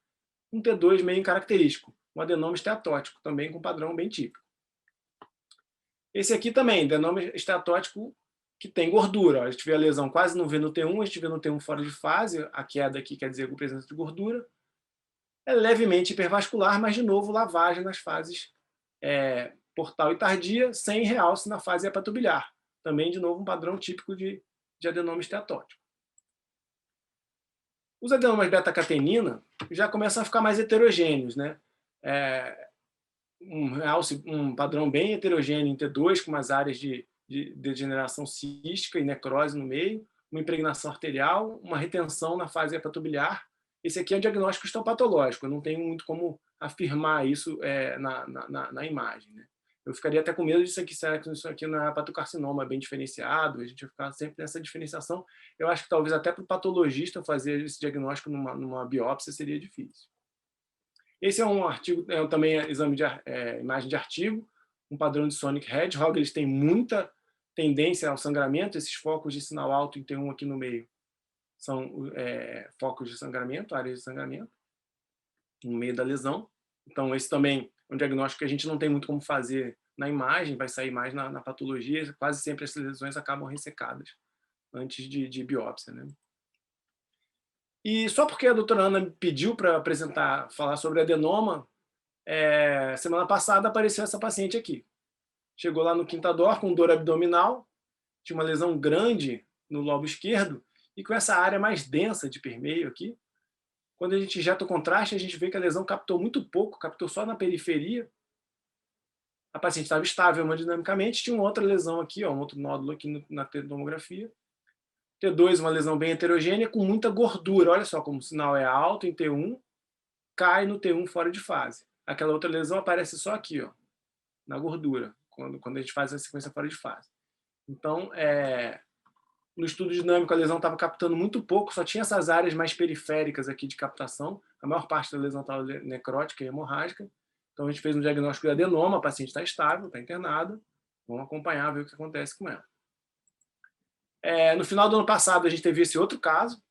Um T2 meio incaracterístico. Um adenoma esteatótico, também com padrão bem típico. Esse aqui também, adenoma esteatótico que tem gordura. A gente vê a lesão quase não vê no T1, a gente vê no T1 fora de fase. A queda aqui quer dizer com presença de gordura. É levemente hipervascular, mas, de novo, lavagem nas fases portal e tardia, sem realce na fase hepatobiliar. Também, de novo, um padrão típico de adenoma esteatótico. Os adenomas beta-catenina já começam a ficar mais heterogêneos, né? Um padrão bem heterogêneo em T2, com umas áreas de degeneração cística e necrose no meio, uma impregnação arterial, uma retenção na fase hepatobiliar. Esse aqui é um diagnóstico histopatológico, eu não tenho muito como afirmar isso na imagem, né? Eu ficaria até com medo disso aqui, será que isso aqui não é hepatocarcinoma bem diferenciado? A gente vai ficar sempre nessa diferenciação. Eu acho que talvez até para o patologista fazer esse diagnóstico numa biópsia seria difícil. Esse é um artigo, também exame de imagem de artigo, um padrão de Sonic Hedgehog. Eles têm muita tendência ao sangramento. Esses focos de sinal alto em T1 aqui no meio são focos de sangramento, áreas de sangramento, no meio da lesão. Então, esse também é um diagnóstico que a gente não tem muito como fazer na imagem, vai sair mais na patologia. Quase sempre essas lesões acabam ressecadas antes de biópsia, né? E só porque a doutora Ana me pediu para falar sobre adenoma, semana passada apareceu essa paciente aqui. Chegou lá no Quintador com dor abdominal, tinha uma lesão grande no lobo esquerdo e com essa área mais densa de permeio aqui. Quando a gente injeta o contraste, a gente vê que a lesão captou muito pouco, captou só na periferia. A paciente estava estável hemodinamicamente, tinha uma outra lesão aqui, um outro nódulo aqui na tomografia. T2, uma lesão bem heterogênea, com muita gordura. Olha só como o sinal é alto em T1, cai no T1 fora de fase. Aquela outra lesão aparece só aqui, na gordura, quando a gente faz a sequência fora de fase. Então, no estudo dinâmico, a lesão estava captando muito pouco, só tinha essas áreas mais periféricas aqui de captação. A maior parte da lesão estava necrótica e hemorrágica. Então, a gente fez um diagnóstico de adenoma, a paciente está estável, está internada. Vamos acompanhar, ver o que acontece com ela. No final do ano passado, a gente teve esse outro caso.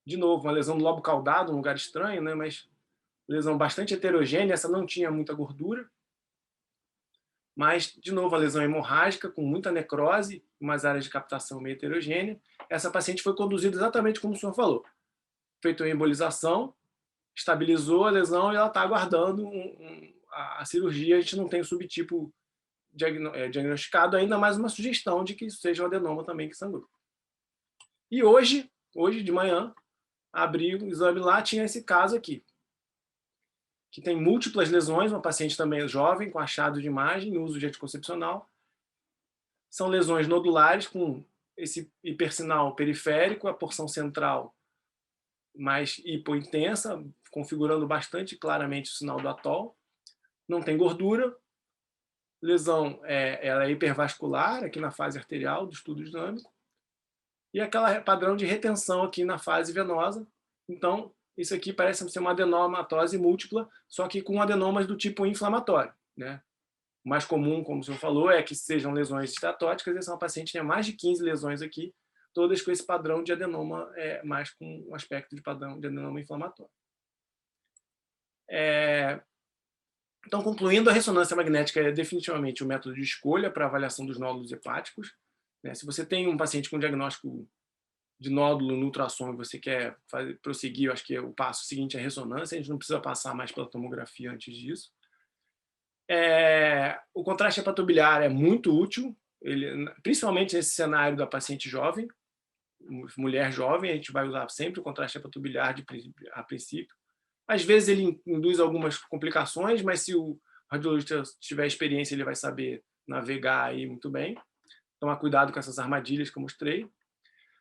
De novo, uma lesão do lobo caudado, um lugar estranho, né? Mas lesão bastante heterogênea, essa não tinha muita gordura. Mas, de novo, a lesão hemorrágica, com muita necrose, umas áreas de captação meio heterogênea. Essa paciente foi conduzida exatamente como o senhor falou. Feito a embolização, estabilizou a lesão e ela está aguardando a cirurgia. A gente não tem o subtipo diagnosticado ainda, mais uma sugestão de que seja um adenoma também que sangrou. E hoje de manhã, abri o exame lá, tinha esse caso aqui, que tem múltiplas lesões, uma paciente também jovem, com achado de imagem, uso de anticoncepcional. São lesões nodulares com esse hipersinal periférico, a porção central mais hipointensa, configurando bastante claramente o sinal do atol. Não tem gordura. Lesão ela é hipervascular, aqui na fase arterial do estudo dinâmico. E aquela padrão de retenção aqui na fase venosa. Então, isso aqui parece ser uma adenomatose múltipla, só que com adenomas do tipo inflamatório, né? O mais comum, como o senhor falou, é que sejam lesões estatóticas. Essa é uma paciente que tem mais de 15 lesões aqui, todas com esse padrão de adenoma, mais com um aspecto de padrão de adenoma inflamatório. Então, concluindo, a ressonância magnética é definitivamente o método de escolha para avaliação dos nódulos hepáticos. Se você tem um paciente com diagnóstico de nódulo no ultrassom e você quer prosseguir, eu acho que o passo seguinte é a ressonância, a gente não precisa passar mais pela tomografia antes disso. O contraste hepatobiliar é muito útil, principalmente nesse cenário da paciente jovem, mulher jovem, a gente vai usar sempre o contraste hepatobiliar a princípio. Às vezes ele induz algumas complicações, mas se o radiologista tiver experiência, ele vai saber navegar aí muito bem. Tomar cuidado com essas armadilhas que eu mostrei.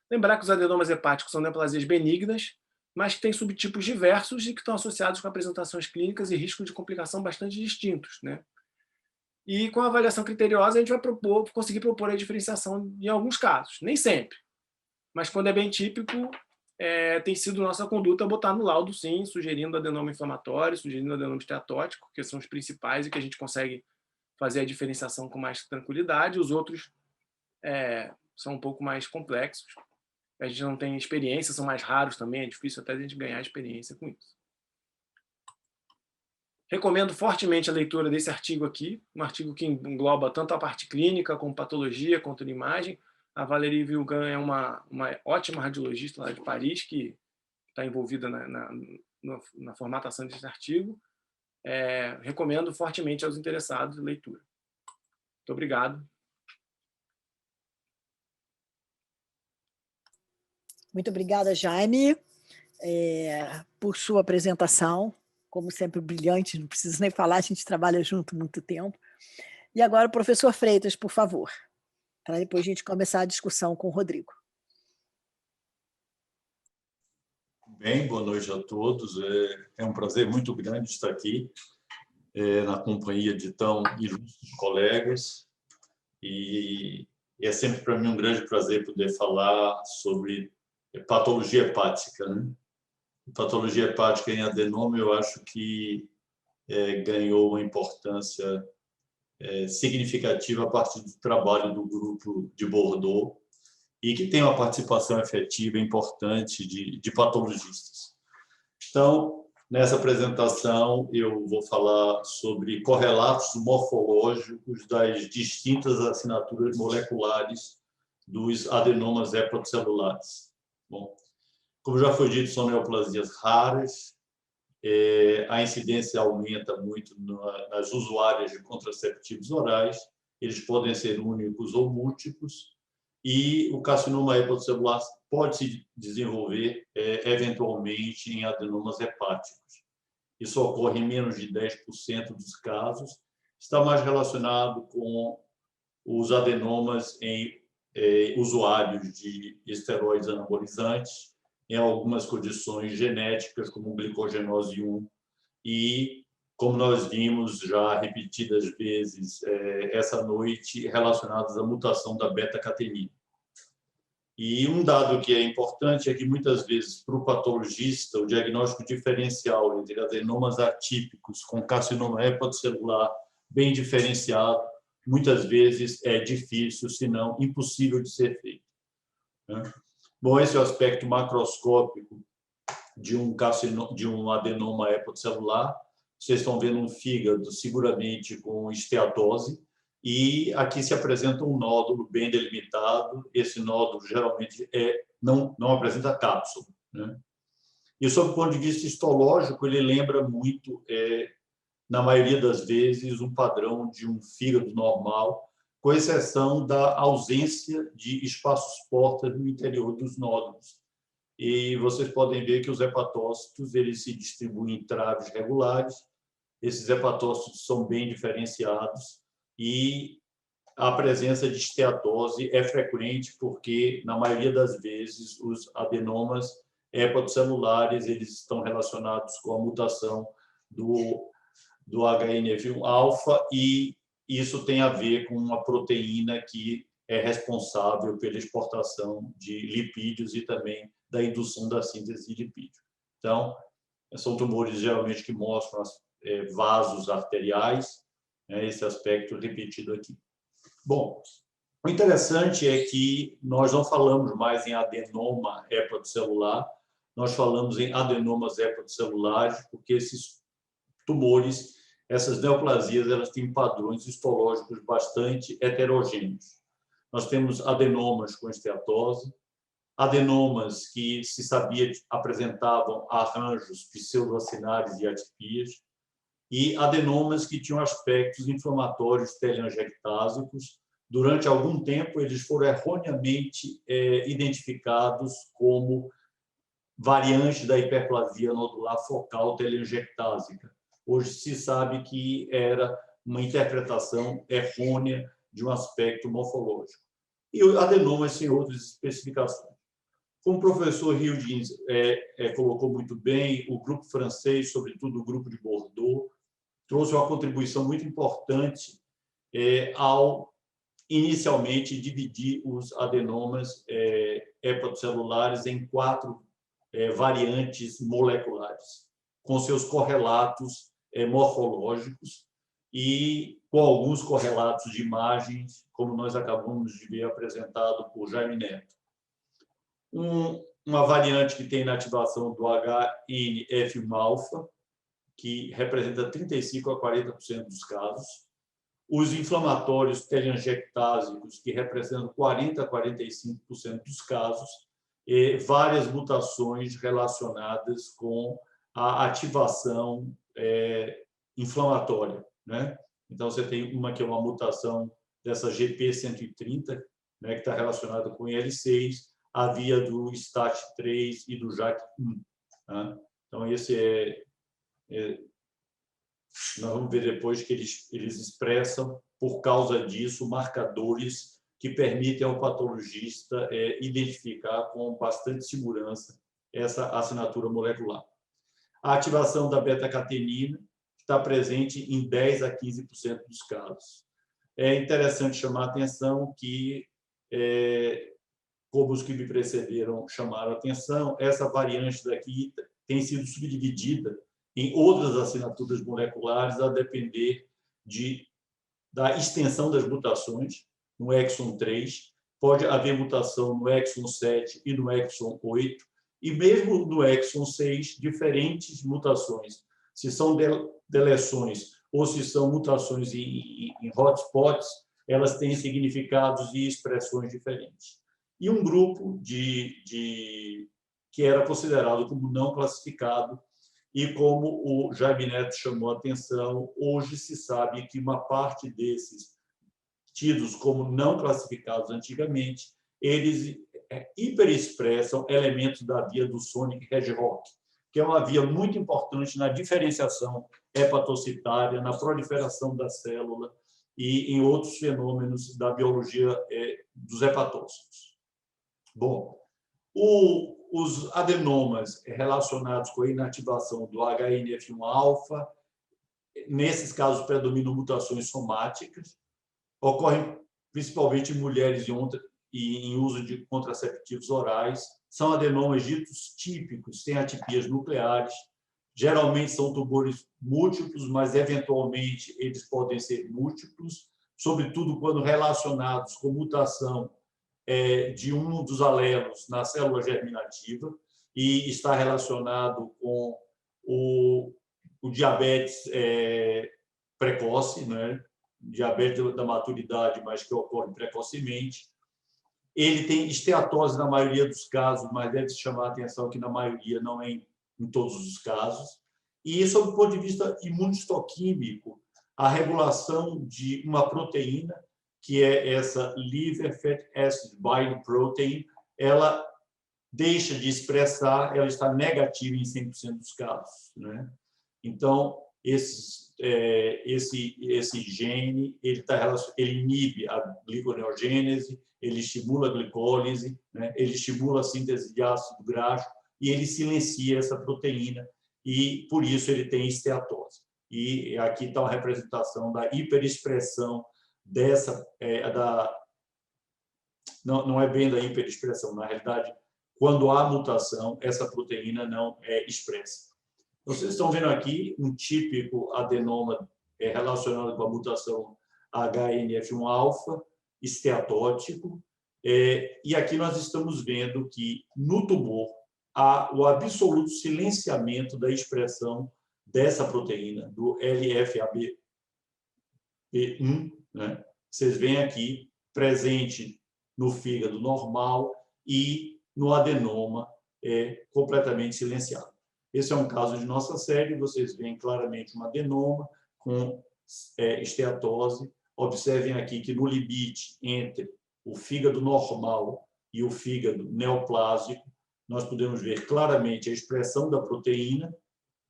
Lembrar que os adenomas hepáticos são neoplasias benignas, mas que têm subtipos diversos e que estão associados com apresentações clínicas e riscos de complicação bastante distintos, né? E com a avaliação criteriosa, a gente vai conseguir propor a diferenciação em alguns casos. Nem sempre. Mas quando é bem típico, tem sido nossa conduta botar no laudo, sim, sugerindo adenoma inflamatório, sugerindo adenoma esteatótico, que são os principais e que a gente consegue fazer a diferenciação com mais tranquilidade. Os outros são um pouco mais complexos. A gente não tem experiência, são mais raros também, é difícil até a gente ganhar experiência com isso. Recomendo fortemente a leitura desse artigo aqui, um artigo que engloba tanto a parte clínica, como patologia, quanto a imagem. A Valérie Vilgan é uma ótima radiologista lá de Paris, que está envolvida na formatação desse artigo. Recomendo fortemente aos interessados a leitura. Muito obrigado. Muito obrigada, Jaime, por sua apresentação. Como sempre, brilhante, não preciso nem falar, a gente trabalha junto há muito tempo. E agora, o professor Freitas, por favor, para depois a gente começar a discussão com o Rodrigo. Bem, boa noite a todos. É um prazer muito grande estar aqui, na companhia de tão ilustres colegas. E é sempre para mim um grande prazer poder falar sobre patologia hepática, né? Patologia hepática em adenoma, eu acho que ganhou uma importância significativa a partir do trabalho do grupo de Bordeaux e que tem uma participação efetiva importante de patologistas. Então, nessa apresentação, eu vou falar sobre correlatos morfológicos das distintas assinaturas moleculares dos adenomas hepatocelulares. Bom, como já foi dito, são neoplasias raras, a incidência aumenta muito nas usuárias de contraceptivos orais, eles podem ser únicos ou múltiplos, e o carcinoma hepatocelular pode se desenvolver eventualmente em adenomas hepáticos. Isso ocorre em menos de 10% dos casos, está mais relacionado com os adenomas em usuários de esteroides anabolizantes, em algumas condições genéticas, como glicogenose 1, e como nós vimos já repetidas vezes essa noite, relacionadas à mutação da beta-catenina. E um dado que é importante é que, muitas vezes, para o patologista, o diagnóstico diferencial entre adenomas atípicos com carcinoma hepatocelular bem diferenciado, muitas vezes é difícil, se não impossível de ser feito. Bom, esse é o aspecto macroscópico de um adenoma hepatocelular. Vocês estão vendo um fígado, seguramente com esteatose, e aqui se apresenta um nódulo bem delimitado. Esse nódulo geralmente não apresenta cápsula, né? E, sob o ponto de vista histológico, ele lembra muito, na maioria das vezes, um padrão de um fígado normal, com exceção da ausência de espaços portas no interior dos nódulos. E vocês podem ver que os hepatócitos eles se distribuem em traves regulares. Esses hepatócitos são bem diferenciados e a presença de esteatose é frequente porque, na maioria das vezes, os adenomas hepatocelulares eles estão relacionados com a mutação do HNF1-alfa, e isso tem a ver com uma proteína que é responsável pela exportação de lipídios e também da indução da síntese de lipídio. Então, são tumores geralmente que mostram vasos arteriais, esse aspecto repetido aqui. Bom, o interessante é que nós não falamos mais em adenoma hepatocelular, nós falamos em adenomas hepatocelulares, porque esses tumores, essas neoplasias, elas têm padrões histológicos bastante heterogêneos. Nós temos adenomas com esteatose, adenomas que se sabia apresentavam arranjos pseudoacinares e atipias, e adenomas que tinham aspectos inflamatórios telangiectásicos. Durante algum tempo, eles foram erroneamente identificados como variantes da hiperplasia nodular focal telangiectásica. Hoje se sabe que era uma interpretação errônea de um aspecto morfológico. E adenomas têm outras especificações. Como o professor Hildings colocou muito bem, o grupo francês, sobretudo o grupo de Bordeaux, trouxe uma contribuição muito importante ao, inicialmente, dividir os adenomas hepatocelulares em 4 variantes moleculares, com seus correlatos morfológicos e com alguns correlatos de imagens, como nós acabamos de ver apresentado por Jaime Neto. Uma variante que tem inativação do HNF1-alfa, que representa 35% a 40% dos casos. Os inflamatórios telangiectásicos, que representam 40% a 45% dos casos. E várias mutações relacionadas com a ativação inflamatória, né? Então, você tem uma que é uma mutação dessa GP130, né, que está relacionada com IL-6, a via do STAT3 e do JAK1. Tá? Então, esse nós vamos ver depois que eles expressam, por causa disso, marcadores que permitem ao patologista identificar com bastante segurança essa assinatura molecular. A ativação da beta-catenina está presente em 10% a 15% dos casos. É interessante chamar a atenção que, como os que me precederam chamaram a atenção, essa variante daqui tem sido subdividida em outras assinaturas moleculares a depender da extensão das mutações. No exon 3, pode haver mutação no exon 7 e no exon 8, e mesmo no exon 6, diferentes mutações, se são deleções ou se são mutações em hotspots, elas têm significados e expressões diferentes. E um grupo que era considerado como não classificado, e como o Jaime Neto chamou a atenção, hoje se sabe que uma parte desses tidos como não classificados antigamente, eles hiperexpressam elementos da via do Sonic Hedgehog, que é uma via muito importante na diferenciação hepatocitária, na proliferação da célula e em outros fenômenos da biologia dos hepatócitos. Bom, os adenomas relacionados com a inativação do HNF1-alfa nesses casos predominam mutações somáticas, ocorrem principalmente em mulheres e em uso de contraceptivos orais, são adenomas ditos típicos, têm atipias nucleares, geralmente são tumores múltiplos, mas eventualmente eles podem ser múltiplos, sobretudo quando relacionados com mutação de um dos alelos na célula germinativa, e está relacionado com o diabetes precoce, né? Diabetes da maturidade, mas que ocorre precocemente. Ele tem esteatose na maioria dos casos, mas deve-se chamar a atenção que na maioria não é em todos os casos. E, sob o ponto de vista imunistoquímico, a regulação de uma proteína, que é essa Liver Fat Acid Binding Protein, ela deixa de expressar, ela está negativa em 100% dos casos, né? Então, esse gene ele inibe a gliconeogênese, ele estimula a glicólise, né? Ele estimula a síntese de ácido graxo e ele silencia essa proteína e, por isso, ele tem esteatose. E aqui está uma representação da hiperexpressão dessa... não é bem da hiperexpressão, na realidade, quando há mutação, essa proteína não é expressa. Vocês estão vendo aqui um típico adenoma relacionado com a mutação HNF1-alfa, esteatótico, e aqui nós estamos vendo que, no tumor, há o absoluto silenciamento da expressão dessa proteína, do LFAB1, né? Vocês veem aqui, presente no fígado normal e no adenoma completamente silenciado. Esse é um caso de nossa série, vocês veem claramente um adenoma com esteatose. Observem aqui que no limite entre o fígado normal e o fígado neoplásico, nós podemos ver claramente a expressão da proteína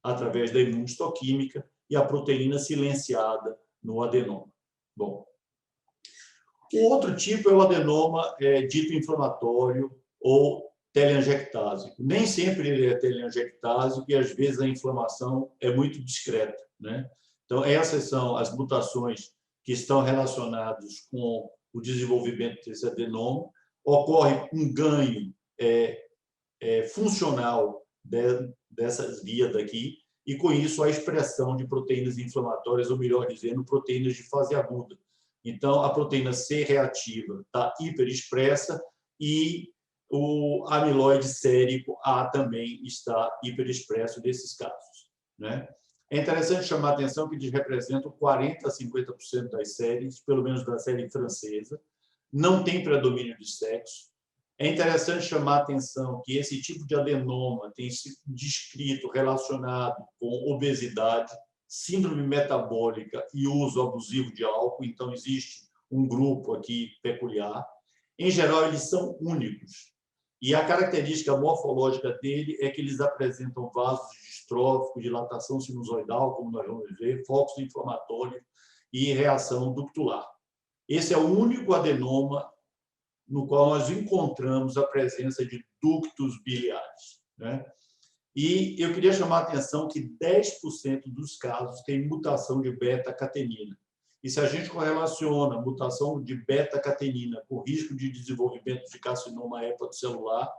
através da imunistoquímica e a proteína silenciada no adenoma. Bom, o outro tipo é o adenoma dito inflamatório ou telangiectásico. Nem sempre ele é telangiectásico e, às vezes, a inflamação é muito discreta, né? Então, essas são as mutações que estão relacionadas com o desenvolvimento desse adenoma. Ocorre um ganho funcional dessas vias daqui e, com isso, a expressão de proteínas inflamatórias, ou melhor dizendo, proteínas de fase aguda. Então, a proteína C reativa está hiperexpressa e o amiloide sérico A também está hiperexpresso nesses casos, né? É interessante chamar a atenção que eles representam 40% a 50% das séries, pelo menos da série francesa, não tem predomínio de sexo. É interessante chamar a atenção que esse tipo de adenoma tem sido descrito relacionado com obesidade, síndrome metabólica e uso abusivo de álcool, então existe um grupo aqui peculiar. Em geral, eles são únicos. E a característica morfológica dele é que eles apresentam vasos distróficos, dilatação sinusoidal, como nós vamos ver, focos inflamatórios e reação ductular. Esse é o único adenoma no qual nós encontramos a presença de ductos biliares, né? E eu queria chamar a atenção que 10% dos casos tem mutação de beta-catenina. E se a gente correlaciona a mutação de beta-catenina com risco de desenvolvimento de carcinoma hepatocelular,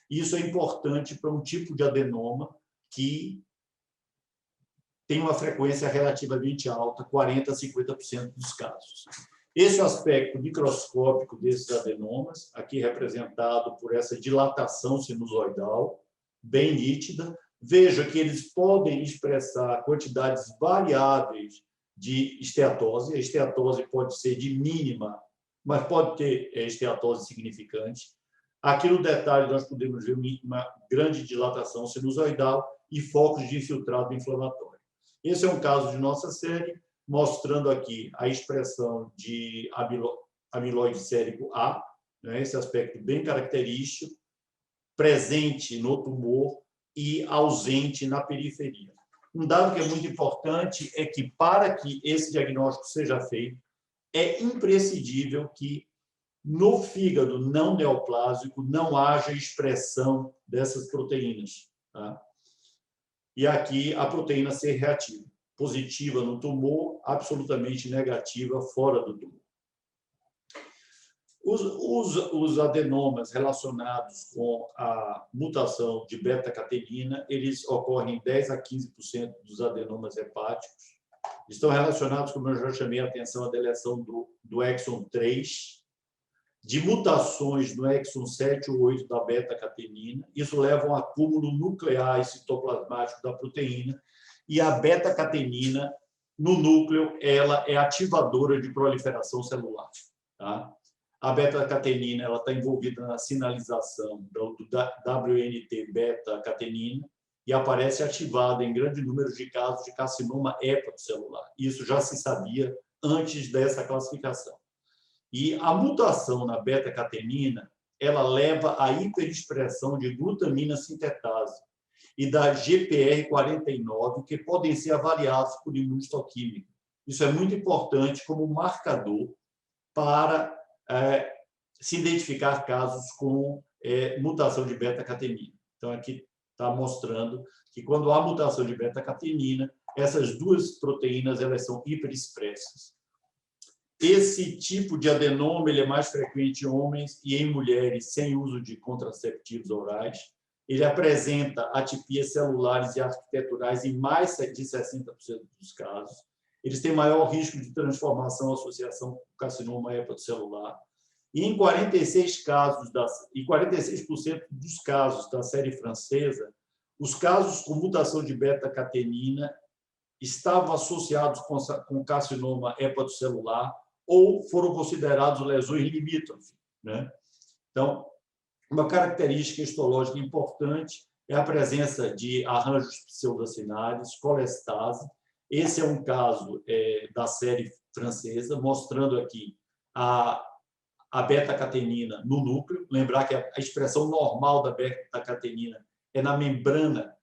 isso é importante para um tipo de adenoma que tem uma frequência relativamente alta, 40% a 50% dos casos. Esse é o aspecto microscópico desses adenomas, aqui representado por essa dilatação sinusoidal, bem nítida. Veja que eles podem expressar quantidades variáveis de esteatose. A esteatose pode ser de mínima, mas pode ter esteatose significante. Aqui no detalhe nós podemos ver uma grande dilatação sinusoidal e focos de infiltrado inflamatório. Esse é um caso de nossa série, mostrando aqui a expressão de amiloide sérico A, né, esse aspecto bem característico, presente no tumor e ausente na periferia. Um dado que é muito importante é que, para que esse diagnóstico seja feito, é imprescindível que no fígado não neoplásico não haja expressão dessas proteínas, tá? E aqui a proteína C reativa. positiva no tumor, absolutamente negativa fora do tumor. Os adenomas relacionados com a mutação de beta-catenina, eles ocorrem em 10 a 15% dos adenomas hepáticos. Estão relacionados, como eu já chamei a atenção, à deleção do exon 3, de mutações no exon 7 ou 8 da beta-catenina. Isso leva a um acúmulo nuclear e citoplasmático da proteína, e a beta-catenina, no núcleo, ela é ativadora de proliferação celular. Tá? A beta-catenina está envolvida na sinalização do WNT beta-catenina e aparece ativada em grande número de casos de carcinoma hepatocelular. Isso já se sabia antes dessa classificação. E a mutação na beta-catenina, ela leva à hiperexpressão de glutamina sintetase e da GPR49, que podem ser avaliados por imunistoquímica. Isso é muito importante como marcador para se identificar casos com mutação de beta-catenina. Então, aqui está mostrando que, quando há mutação de beta-catenina, essas duas proteínas elas são hiperexpressas. Esse tipo de adenoma ele é mais frequente em homens e em mulheres sem uso de contraceptivos orais. Ele apresenta atipias celulares e arquiteturais em mais de 60% dos casos. Eles têm maior risco de transformação, associação com carcinoma hepatocelular. E em 46% dos casos da série francesa, os casos com mutação de beta-catenina estavam associados com carcinoma hepatocelular ou foram considerados lesões limítrofes, né? Então, uma característica histológica importante é a presença de arranjos pseudocinares, colestase. Esse é um caso da série francesa, mostrando aqui a beta-catenina no núcleo. Lembrar que a expressão normal da beta-catenina é na membrana,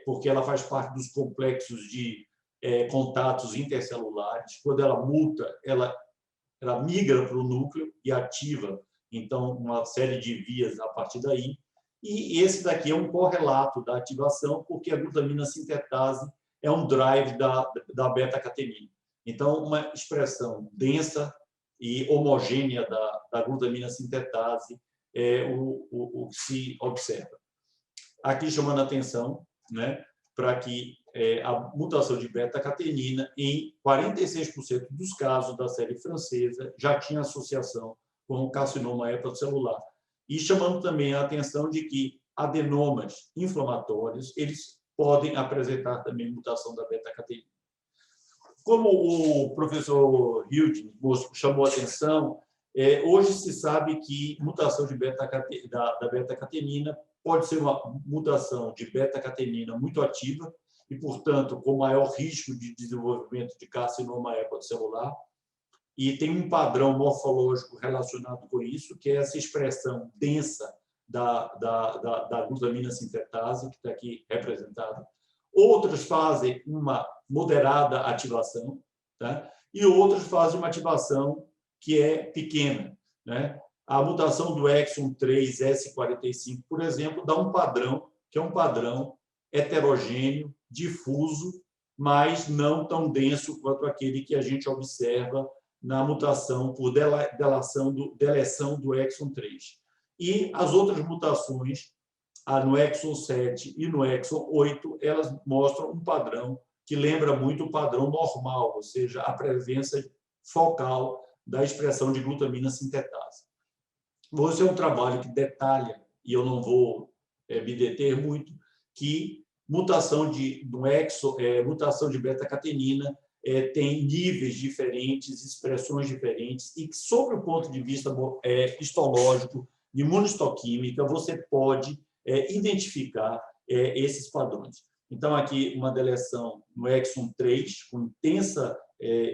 porque ela faz parte dos complexos de contatos intercelulares. Quando ela muta, ela migra para o núcleo e ativa, então, uma série de vias a partir daí. E esse daqui é um correlato da ativação, porque a glutamina sintetase é um drive da beta-catenina. Então, uma expressão densa e homogênea da glutamina sintetase é o que se observa. Aqui chamando a atenção, né, para que a mutação de beta-catenina, em 46% dos casos da série francesa, já tinha associação com o carcinoma hepatocelular. E chamando também a atenção de que adenomas inflamatórios, eles podem apresentar também mutação da beta-catenina. Como o professor Hilde chamou a atenção, hoje se sabe que mutação da beta-catenina pode ser uma mutação de beta-catenina muito ativa e, portanto, com maior risco de desenvolvimento de carcinoma hepatocelular. E tem um padrão morfológico relacionado com isso, que é essa expressão densa da glutamina sintetase, que está aqui representada. Outras fazem uma moderada ativação, tá? E outras fazem uma ativação que é pequena, né? A mutação do exon 3 S45, por exemplo, dá um padrão, que é um padrão heterogêneo, difuso, mas não tão denso quanto aquele que a gente observa na mutação por deleção do exon 3. E as outras mutações, no exon 7 e no exon 8, elas mostram um padrão que lembra muito o padrão normal, ou seja, a presença focal da expressão de glutamina sintetase. Esse é um trabalho que detalha, e eu não vou me deter muito, que mutação de beta-catenina tem níveis diferentes, expressões diferentes, e que, sob o ponto de vista histológico, de imunistoquímica, você pode identificar esses padrões. Então, aqui, uma deleção no exon 3, com intensa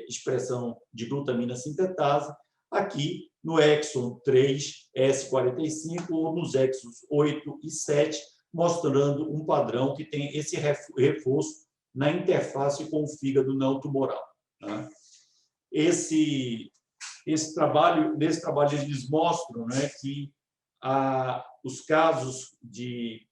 expressão de glutamina sintetase, aqui no exon 3, S45, ou nos exons 8 e 7, mostrando um padrão que tem esse reforço na interface com o fígado não tumoral, né? Nesse trabalho eles mostram, né, que os casos de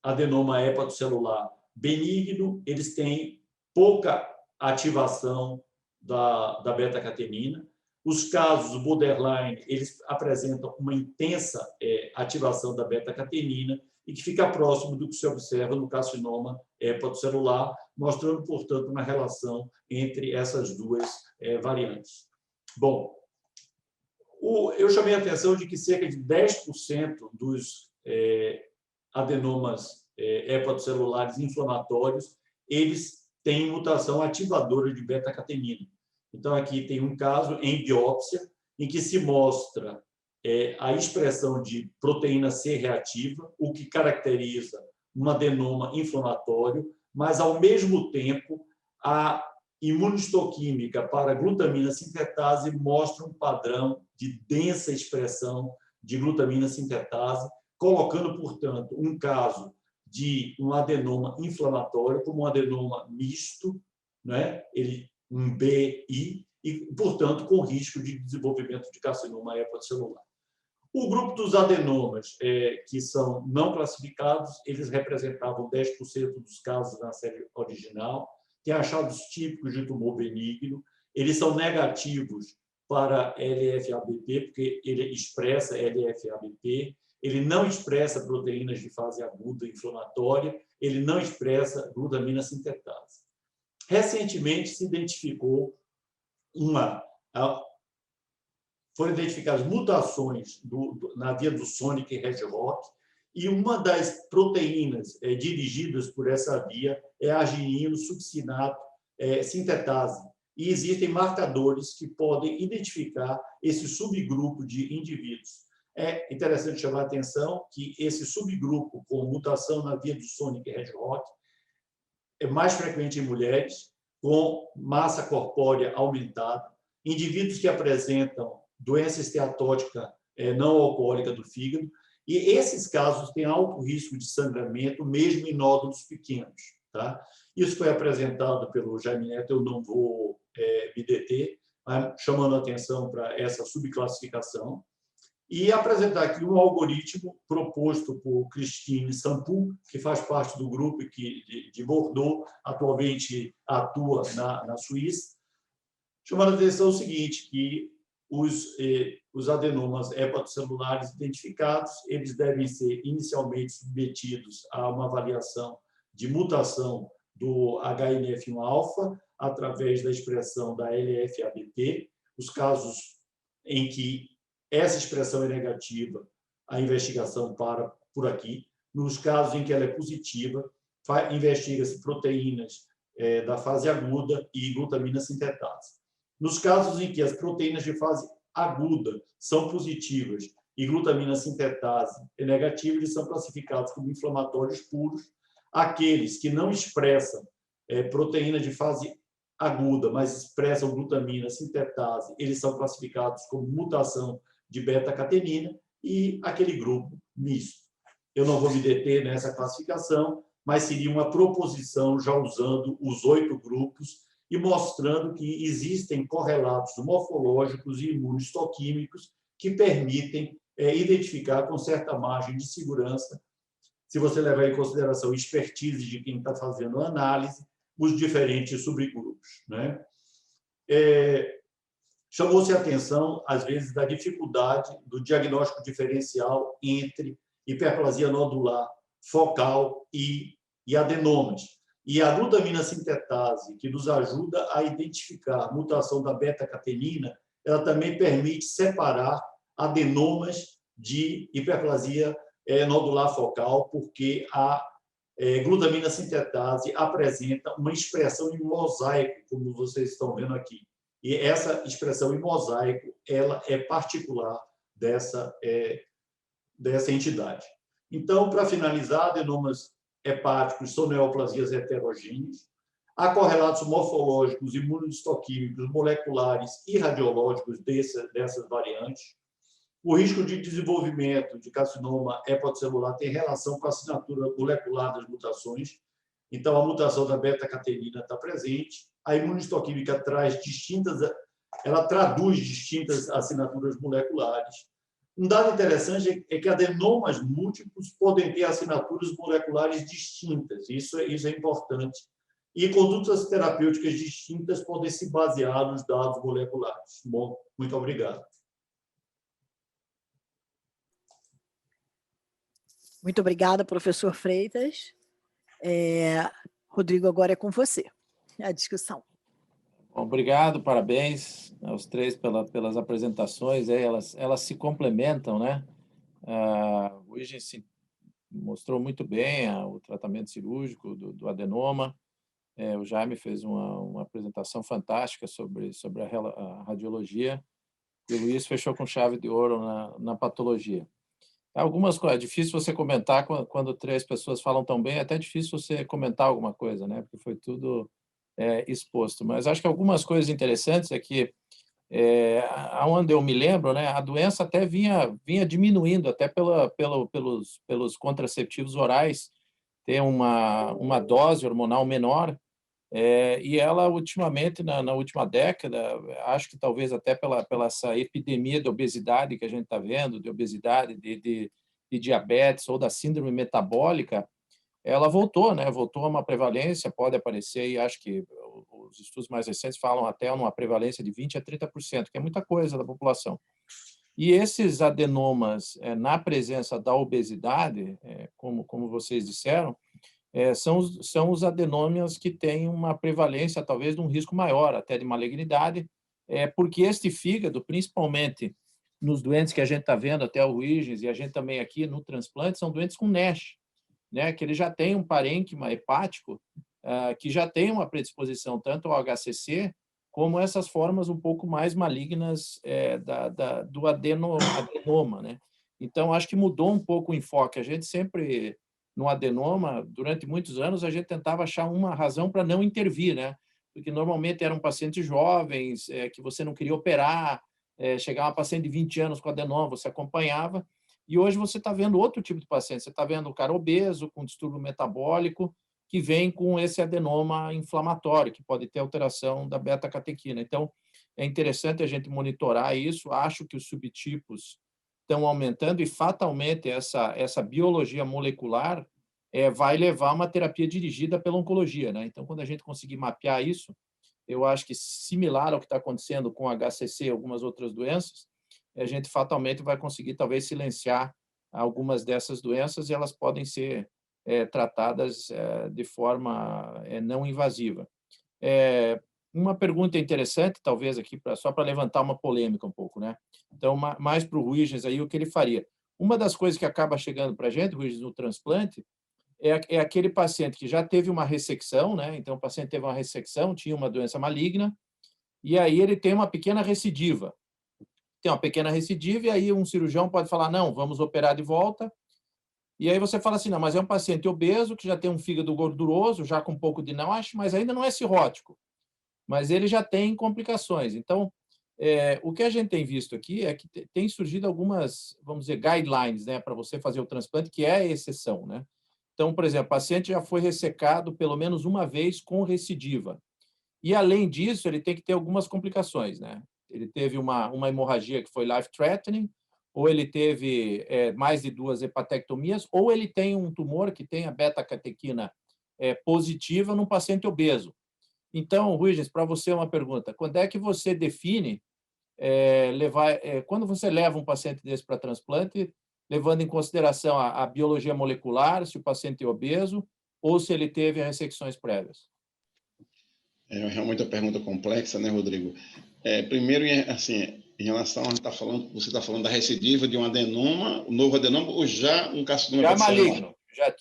adenoma hepatocelular benigno, eles têm pouca ativação da beta-catenina. Os casos borderline, eles apresentam uma intensa ativação da beta-catenina e que fica próximo do que se observa no carcinoma hepatocelular, mostrando, portanto, uma relação entre essas duas variantes. Bom, eu chamei a atenção de que cerca de 10% dos adenomas hepatocelulares inflamatórios, eles têm mutação ativadora de beta-catenina. Então, aqui tem um caso em biópsia, em que se mostra a expressão de proteína C reativa, o que caracteriza um adenoma inflamatório, mas, ao mesmo tempo, a imunistoquímica para glutamina sintetase mostra um padrão de densa expressão de glutamina sintetase, colocando, portanto, um caso de um adenoma inflamatório como um adenoma misto, né? Um BI, e, portanto, com risco de desenvolvimento de carcinoma hepatocelular. O grupo dos adenomas que são não classificados, eles representavam 10% dos casos na série original, tem achados típicos de tumor benigno, eles são negativos para LFABP, porque ele expressa LFABP, ele não expressa proteínas de fase aguda inflamatória, ele não expressa glutamina sintetase. Recentemente se identificou foram identificadas mutações na via do Sonic e Red-Rock, e uma das proteínas dirigidas por essa via é a arginino succinato sintetase. E existem marcadores que podem identificar esse subgrupo de indivíduos. É interessante chamar a atenção que esse subgrupo com mutação na via do Sonic e Red-Rock é mais frequente em mulheres com massa corpórea aumentada, indivíduos que apresentam doença esteatótica não alcoólica do fígado, e esses casos têm alto risco de sangramento, mesmo em nódulos pequenos. Tá? Isso foi apresentado pelo Jaime Neto, eu não vou me deter, mas chamando a atenção para essa subclassificação, e apresentar aqui um algoritmo proposto por Christine Sampoux, que faz parte do grupo de Bordeaux, atualmente atua na Suíça, chamando a atenção o seguinte, que os adenomas hepatocelulares identificados, eles devem ser inicialmente submetidos a uma avaliação de mutação do HNF1-alfa através da expressão da LFABP. Os casos em que essa expressão é negativa, a investigação para por aqui. Nos casos em que ela é positiva, investiga-se proteínas da fase aguda e glutamina sintetase. Nos casos em que as proteínas de fase aguda são positivas e glutamina sintetase é negativa, eles são classificados como inflamatórios puros. Aqueles que não expressam proteína de fase aguda, mas expressam glutamina sintetase, eles são classificados como mutação de beta-catenina, e aquele grupo misto. Eu não vou me deter nessa classificação, mas seria uma proposição já usando os 8 grupos e mostrando que existem correlatos morfológicos e imunistoquímicos que permitem identificar com certa margem de segurança, se você levar em consideração a expertise de quem está fazendo a análise, os diferentes subgrupos. Né? Chamou-se a atenção, às vezes, da dificuldade do diagnóstico diferencial entre hiperplasia nodular focal e adenomas. E a glutamina sintetase, que nos ajuda a identificar a mutação da beta-catenina, ela também permite separar adenomas de hiperplasia nodular focal, porque a glutamina sintetase apresenta uma expressão em mosaico, como vocês estão vendo aqui. E essa expressão em mosaico, ela é particular dessa entidade. Então, para finalizar, adenomas hepáticos são neoplasias heterogêneas. Há correlatos morfológicos, imunistoquímicos, moleculares e radiológicos dessas variantes. O risco de desenvolvimento de carcinoma hepatocelular tem relação com a assinatura molecular das mutações. Então, a mutação da beta-catenina está presente. A imunistoquímica traduz distintas assinaturas moleculares. Um dado interessante é que adenomas múltiplos podem ter assinaturas moleculares distintas. Isso é importante. E condutas terapêuticas distintas podem se basear nos dados moleculares. Bom, muito obrigado. Muito obrigada, professor Freitas. Rodrigo, agora é com você a discussão. Obrigado, parabéns aos três pelas apresentações. Elas se complementam, né? O Huygens mostrou muito bem o tratamento cirúrgico do adenoma. O Jaime fez uma apresentação fantástica sobre a radiologia, e o Luiz fechou com chave de ouro na patologia. Algumas coisas, é difícil você comentar quando três pessoas falam tão bem, é até difícil você comentar alguma coisa, né? Porque foi tudo exposto. Mas acho que algumas coisas interessantes é que, aonde eu me lembro, né, a doença até vinha diminuindo, até pelos contraceptivos orais, ter uma dose hormonal menor, e ela, ultimamente, na última década, acho que talvez até pela essa epidemia de obesidade que a gente está vendo, de obesidade, de diabetes ou da síndrome metabólica, ela voltou, né? Voltou a uma prevalência, pode aparecer, e acho que os estudos mais recentes falam até uma prevalência de 20% a 30%, que é muita coisa da população. E esses adenomas, na presença da obesidade, como vocês disseram, são os adenômias que têm uma prevalência, talvez, de um risco maior, até de malignidade, porque este fígado, principalmente nos doentes que a gente está vendo, até o Huygens, e a gente também aqui no transplante, são doentes com NASH, né, que ele já tem um parênquima hepático, que já tem uma predisposição tanto ao HCC, como essas formas um pouco mais malignas do adenoma, né? Então, acho que mudou um pouco o enfoque. A gente sempre, no adenoma, durante muitos anos, a gente tentava achar uma razão para não intervir, né? Porque normalmente eram pacientes jovens, que você não queria operar, chegava uma paciente de 20 anos com adenoma, você acompanhava, e hoje você está vendo outro tipo de paciente. Você está vendo o cara obeso, com distúrbio metabólico, que vem com esse adenoma inflamatório, que pode ter alteração da beta-catequina. Então, é interessante a gente monitorar isso. Acho que os subtipos estão aumentando e, fatalmente, essa biologia molecular vai levar a uma terapia dirigida pela oncologia, né? Então, quando a gente conseguir mapear isso, eu acho que, similar ao que está acontecendo com HCC e algumas outras doenças, a gente fatalmente vai conseguir, talvez, silenciar algumas dessas doenças, e elas podem ser tratadas de forma não invasiva. Uma pergunta interessante, talvez, aqui, só para levantar uma polêmica um pouco, né? Então, mais para o Huygens, aí, o que ele faria? Uma das coisas que acaba chegando para a gente, Huygens, no transplante, é aquele paciente que já teve uma ressecção, né? Então, o paciente teve uma ressecção, tinha uma doença maligna, e aí ele tem uma pequena recidiva. Tem uma pequena recidiva, e aí um cirurgião pode falar, não, vamos operar de volta. E aí você fala assim, não, mas é um paciente obeso, que já tem um fígado gorduroso, já com um pouco de NASH, mas ainda não é cirrótico. Mas ele já tem complicações. Então, o que a gente tem visto aqui é que tem surgido algumas, vamos dizer, guidelines, né, para você fazer o transplante, que é a exceção, né? Então, por exemplo, o paciente já foi ressecado pelo menos uma vez com recidiva. E, além disso, ele tem que ter algumas complicações, né? Ele teve uma hemorragia que foi life-threatening, ou ele teve mais de 2 hepatectomias, ou ele tem um tumor que tem a beta-catequina positiva num paciente obeso. Então, Huygens, para você uma pergunta. Quando é que você define quando você leva um paciente desse para transplante, levando em consideração a biologia molecular, se o paciente é obeso, ou se ele teve ressecções prévias? É realmente uma pergunta complexa, né, Rodrigo? Primeiro, assim, em relação a você está falando da recidiva de um adenoma, um novo adenoma, ou já um carcinoma? Já maligno.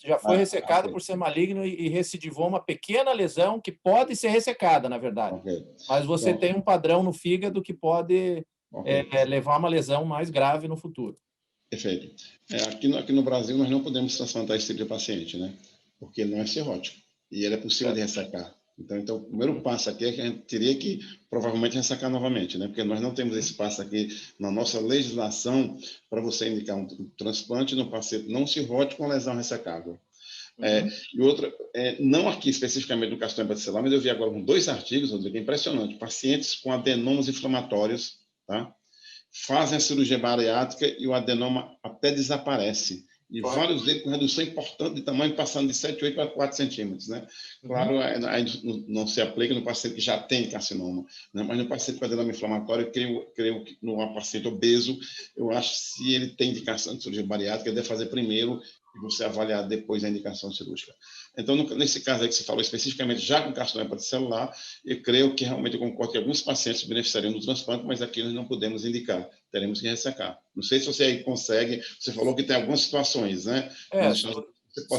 Já foi ressecado por ser maligno e recidivou uma pequena lesão que pode ser ressecada, na verdade. Okay. Mas você tem um padrão no fígado que pode levar a uma lesão mais grave no futuro. Perfeito. Aqui no Brasil, nós não podemos transplantar esse tipo de paciente, né? Porque ele não é cirrótico e ele é possível de ressecar. Então, o primeiro passo aqui é que a gente teria que, provavelmente, ressacar novamente, né? Porque nós não temos esse passo aqui na nossa legislação para você indicar um transplante no paciente não cirrótico com lesão ressecável. E outra, não aqui especificamente no carcinoma hepatocelular, mas eu vi agora com 2 artigos, Rodrigo, impressionante, pacientes com adenomas inflamatórios, tá? fazem a cirurgia bariátrica e o adenoma até desaparece. E vários deles com redução importante de tamanho, passando de 7,8 para 4 centímetros. Né? Claro, aí não se aplica no paciente que já tem carcinoma, né? Mas no paciente com adenoma inflamatório, creio que no paciente obeso, eu acho que se ele tem indicação de cirurgia bariátrica, ele deve fazer primeiro e você avaliar depois a indicação cirúrgica. Então, nesse caso aí que você falou especificamente, já com carcinoma hepatocelular, eu creio que realmente eu concordo que alguns pacientes se beneficiariam do transplante, mas aqui nós não podemos indicar, teremos que ressecar. Não sei se você aí consegue, você falou que tem algumas situações, né?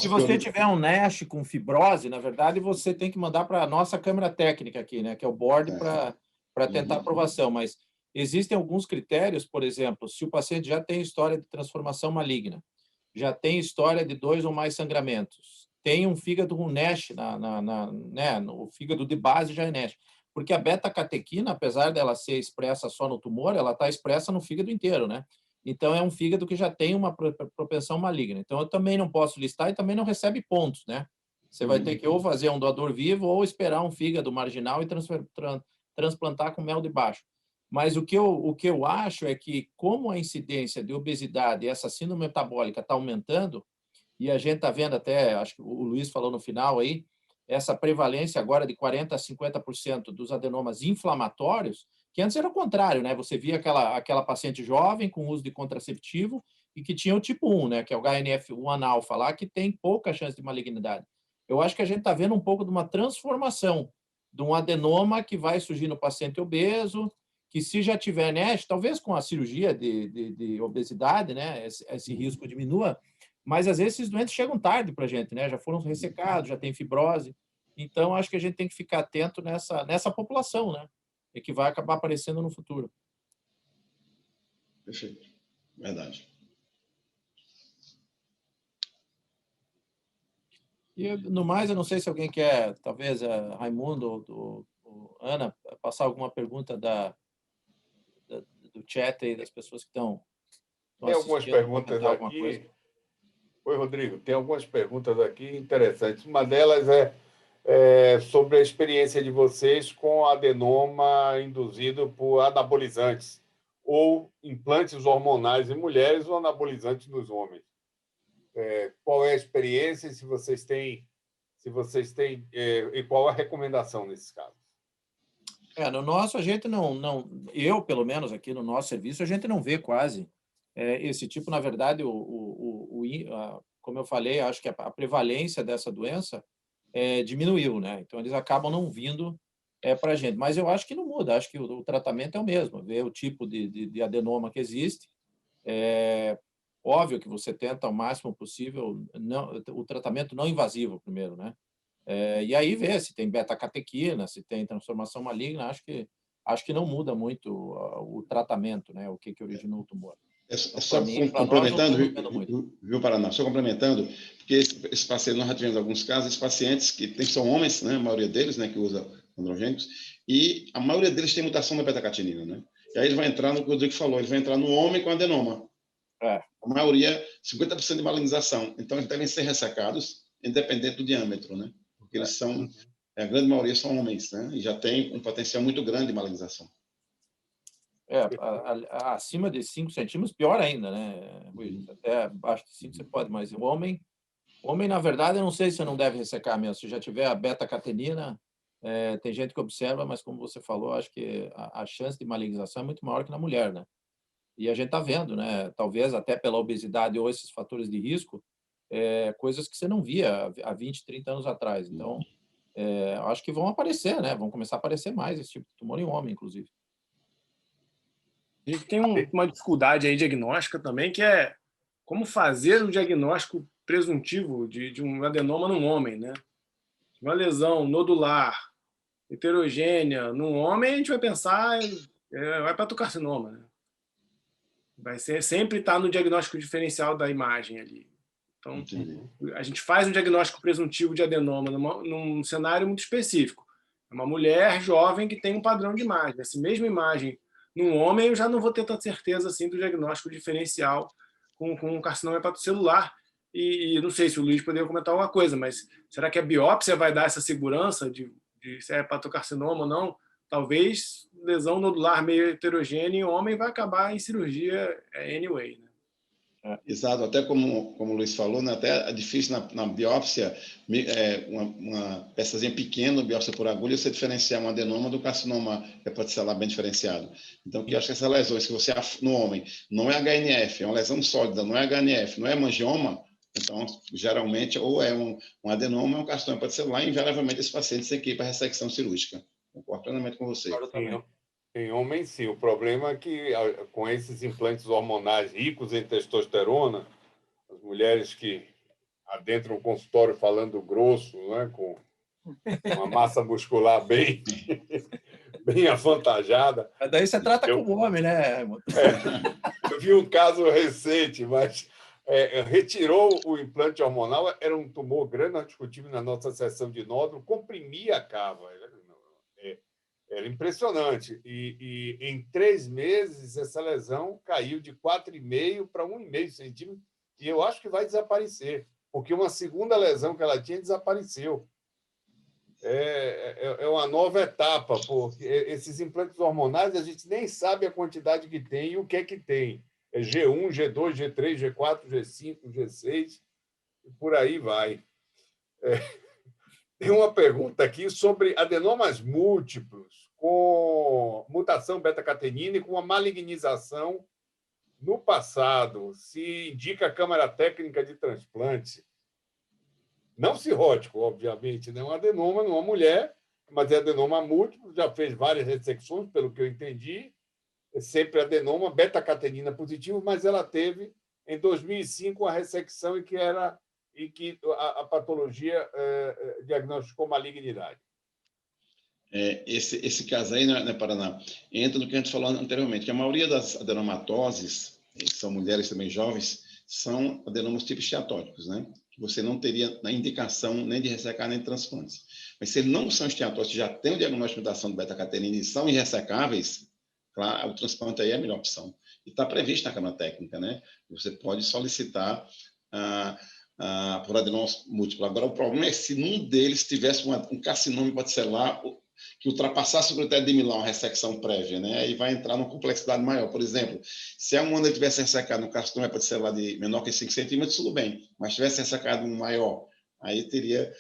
Se você tiver um NASH com fibrose, na verdade, você tem que mandar para a nossa câmara técnica aqui, né? Que é o board, para tentar aprovação, mas existem alguns critérios, por exemplo, se o paciente já tem história de transformação maligna, já tem história de 2 ou mais sangramentos, tem um fígado com NASH, né, o fígado de base já é NASH. Porque a beta-catequina, apesar dela ser expressa só no tumor, ela está expressa no fígado inteiro, né? Então, é um fígado que já tem uma propensão maligna. Então, eu também não posso listar e também não recebe pontos, né? Você vai ter que ou fazer um doador vivo ou esperar um fígado marginal e transplantar com mel de baixo. Mas o que eu acho é que, como a incidência de obesidade e essa síndrome metabólica está aumentando, e a gente está vendo até, acho que o Luiz falou no final aí, essa prevalência agora de 40% a 50% dos adenomas inflamatórios, que antes era o contrário, né? Você via aquela paciente jovem com uso de contraceptivo e que tinha o tipo 1, né? Que é o HNF1-alfa lá, que tem pouca chance de malignidade. Eu acho que a gente está vendo um pouco de uma transformação de um adenoma que vai surgir no paciente obeso, que se já tiver NASH, talvez com a cirurgia de obesidade, né? Esse risco diminua, mas às vezes esses doentes chegam tarde para a gente, né? Já foram ressecados, já tem fibrose. Então, acho que a gente tem que ficar atento nessa população, né? E que vai acabar aparecendo no futuro. Perfeito. Verdade. E, no mais, eu não sei se alguém quer, talvez, Raimundo ou Ana, passar alguma pergunta do chat aí, das pessoas que estão Tem algumas perguntas aqui. Oi, Rodrigo. Tem algumas perguntas aqui interessantes. Uma delas é sobre a experiência de vocês com adenoma induzido por anabolizantes ou implantes hormonais em mulheres ou anabolizantes nos homens. Qual é a experiência e se vocês têm e qual a recomendação nesses casos? No nosso, a gente não, eu, pelo menos, aqui no nosso serviço, a gente não vê quase esse tipo. Na verdade, como eu falei, acho que a prevalência dessa doença diminuiu, né? Então, eles acabam não vindo para a gente. Mas eu acho que não muda, acho que o tratamento é o mesmo, ver o tipo de adenoma que existe. Óbvio que você tenta, ao máximo possível, o tratamento não invasivo primeiro, né? E aí ver se tem beta-catequina, se tem transformação maligna, acho que não muda muito o tratamento, né? O que originou o tumor. Só complementando, viu, Paraná? Só complementando, porque esse paciente, nós já tivemos alguns casos, esses pacientes que são homens, né? A maioria deles, né? Que usa androgênicos, e a maioria deles tem mutação da beta-catenina, né? E aí ele vai entrar no que o Rodrigo falou, ele vai entrar no homem com adenoma. A maioria, 50% de malignização. Então, eles devem ser ressacados, independente do diâmetro, né? Porque eles são, a grande maioria são homens, né? E já tem um potencial muito grande de malignização. Acima de 5 centímetros, pior ainda, né? Até abaixo de 5 você pode, mas o homem, na verdade, eu não sei se não deve ressecar mesmo. Se já tiver a beta-catenina, tem gente que observa, mas como você falou, acho que a chance de malignização é muito maior que na mulher, né? E a gente está vendo, né? Talvez até pela obesidade ou esses fatores de risco, coisas que você não via há 20, 30 anos atrás. Então, acho que vão aparecer, né? Vão começar a aparecer mais esse tipo de tumor em homem, inclusive. A gente tem uma dificuldade aí diagnóstica também, que é como fazer o diagnóstico presuntivo de um adenoma num homem, né? Uma lesão nodular, heterogênea, num homem, a gente vai pensar vai para o carcinoma, né? Vai ser sempre estar no diagnóstico diferencial da imagem ali. Então, a gente faz um diagnóstico presuntivo de adenoma num cenário muito específico. É uma mulher jovem que tem um padrão de imagem. Essa mesma imagem num homem, eu já não vou ter tanta certeza assim do diagnóstico diferencial com um carcinoma hepatocelular. E não sei se o Luiz poderia comentar alguma coisa, mas será que a biópsia vai dar essa segurança de se é hepatocarcinoma ou não? Talvez lesão nodular meio heterogênea em homem vai acabar em cirurgia anyway, né? Exato, até como o Luiz falou, né, até é difícil na biópsia, uma peçazinha pequena, biópsia por agulha, você diferenciar um adenoma do carcinoma hepatocelular bem diferenciado. Então, eu acho que essas lesões, se você no homem não é HNF, é uma lesão sólida, não é HNF, não é hemangioma, então, geralmente, ou é um adenoma ou um carcinoma hepatocelular, e invariavelmente esse paciente tem que ir para ressecção cirúrgica. Concordo plenamente com você. Em homem, sim. O problema é que, com esses implantes hormonais ricos em testosterona, as mulheres que adentram o consultório falando grosso, né, com uma massa muscular bem avantajada. Mas daí você trata como homem, né? Eu vi um caso recente, mas retirou o implante hormonal, era um tumor grande, nós discutimos na nossa sessão de nódulo, comprimia a cava. Era impressionante. E em 3 meses, essa lesão caiu de 4,5 para 1,5 centímetros, e eu acho que vai desaparecer, porque uma segunda lesão que ela tinha desapareceu. É uma nova etapa, porque esses implantes hormonais a gente nem sabe a quantidade que tem e o que é que tem. É G1, G2, G3, G4, G5, G6, e por aí vai. Tem uma pergunta aqui sobre adenomas múltiplos com mutação beta-catenina e com uma malignização no passado. Se indica a câmara técnica de transplante. Não cirrótico, obviamente, né? Um adenoma numa mulher, mas é adenoma múltiplo, já fez várias ressecções, pelo que eu entendi. É sempre adenoma beta-catenina positivo, mas ela teve, em 2005, a ressecção e que a patologia diagnosticou malignidade. Esse caso aí, né, Paraná, entra no que a gente falou anteriormente, que a maioria das adenomatoses, que são mulheres também jovens, são adenomas tipo esteatóticos, né? Que você não teria na indicação nem de ressecar nem de transplantes. Mas se eles não são esteatóticos, já tem o diagnóstico de mutação de beta-catenina e são irressecáveis, claro, o transplante aí é a melhor opção. E está previsto na Câmara Técnica, né? Você pode solicitar por adenoma múltiplo. Agora, o problema é se num deles tivesse um carcinoma hepatocelular que ultrapassasse o critério de Milão, a ressecção prévia, né? E vai entrar numa complexidade maior. Por exemplo, se a humana tivesse ressecado um carcinoma hepatocelular de menor que 5 centímetros, tudo bem. Mas se tivesse ressecado um maior, aí teria,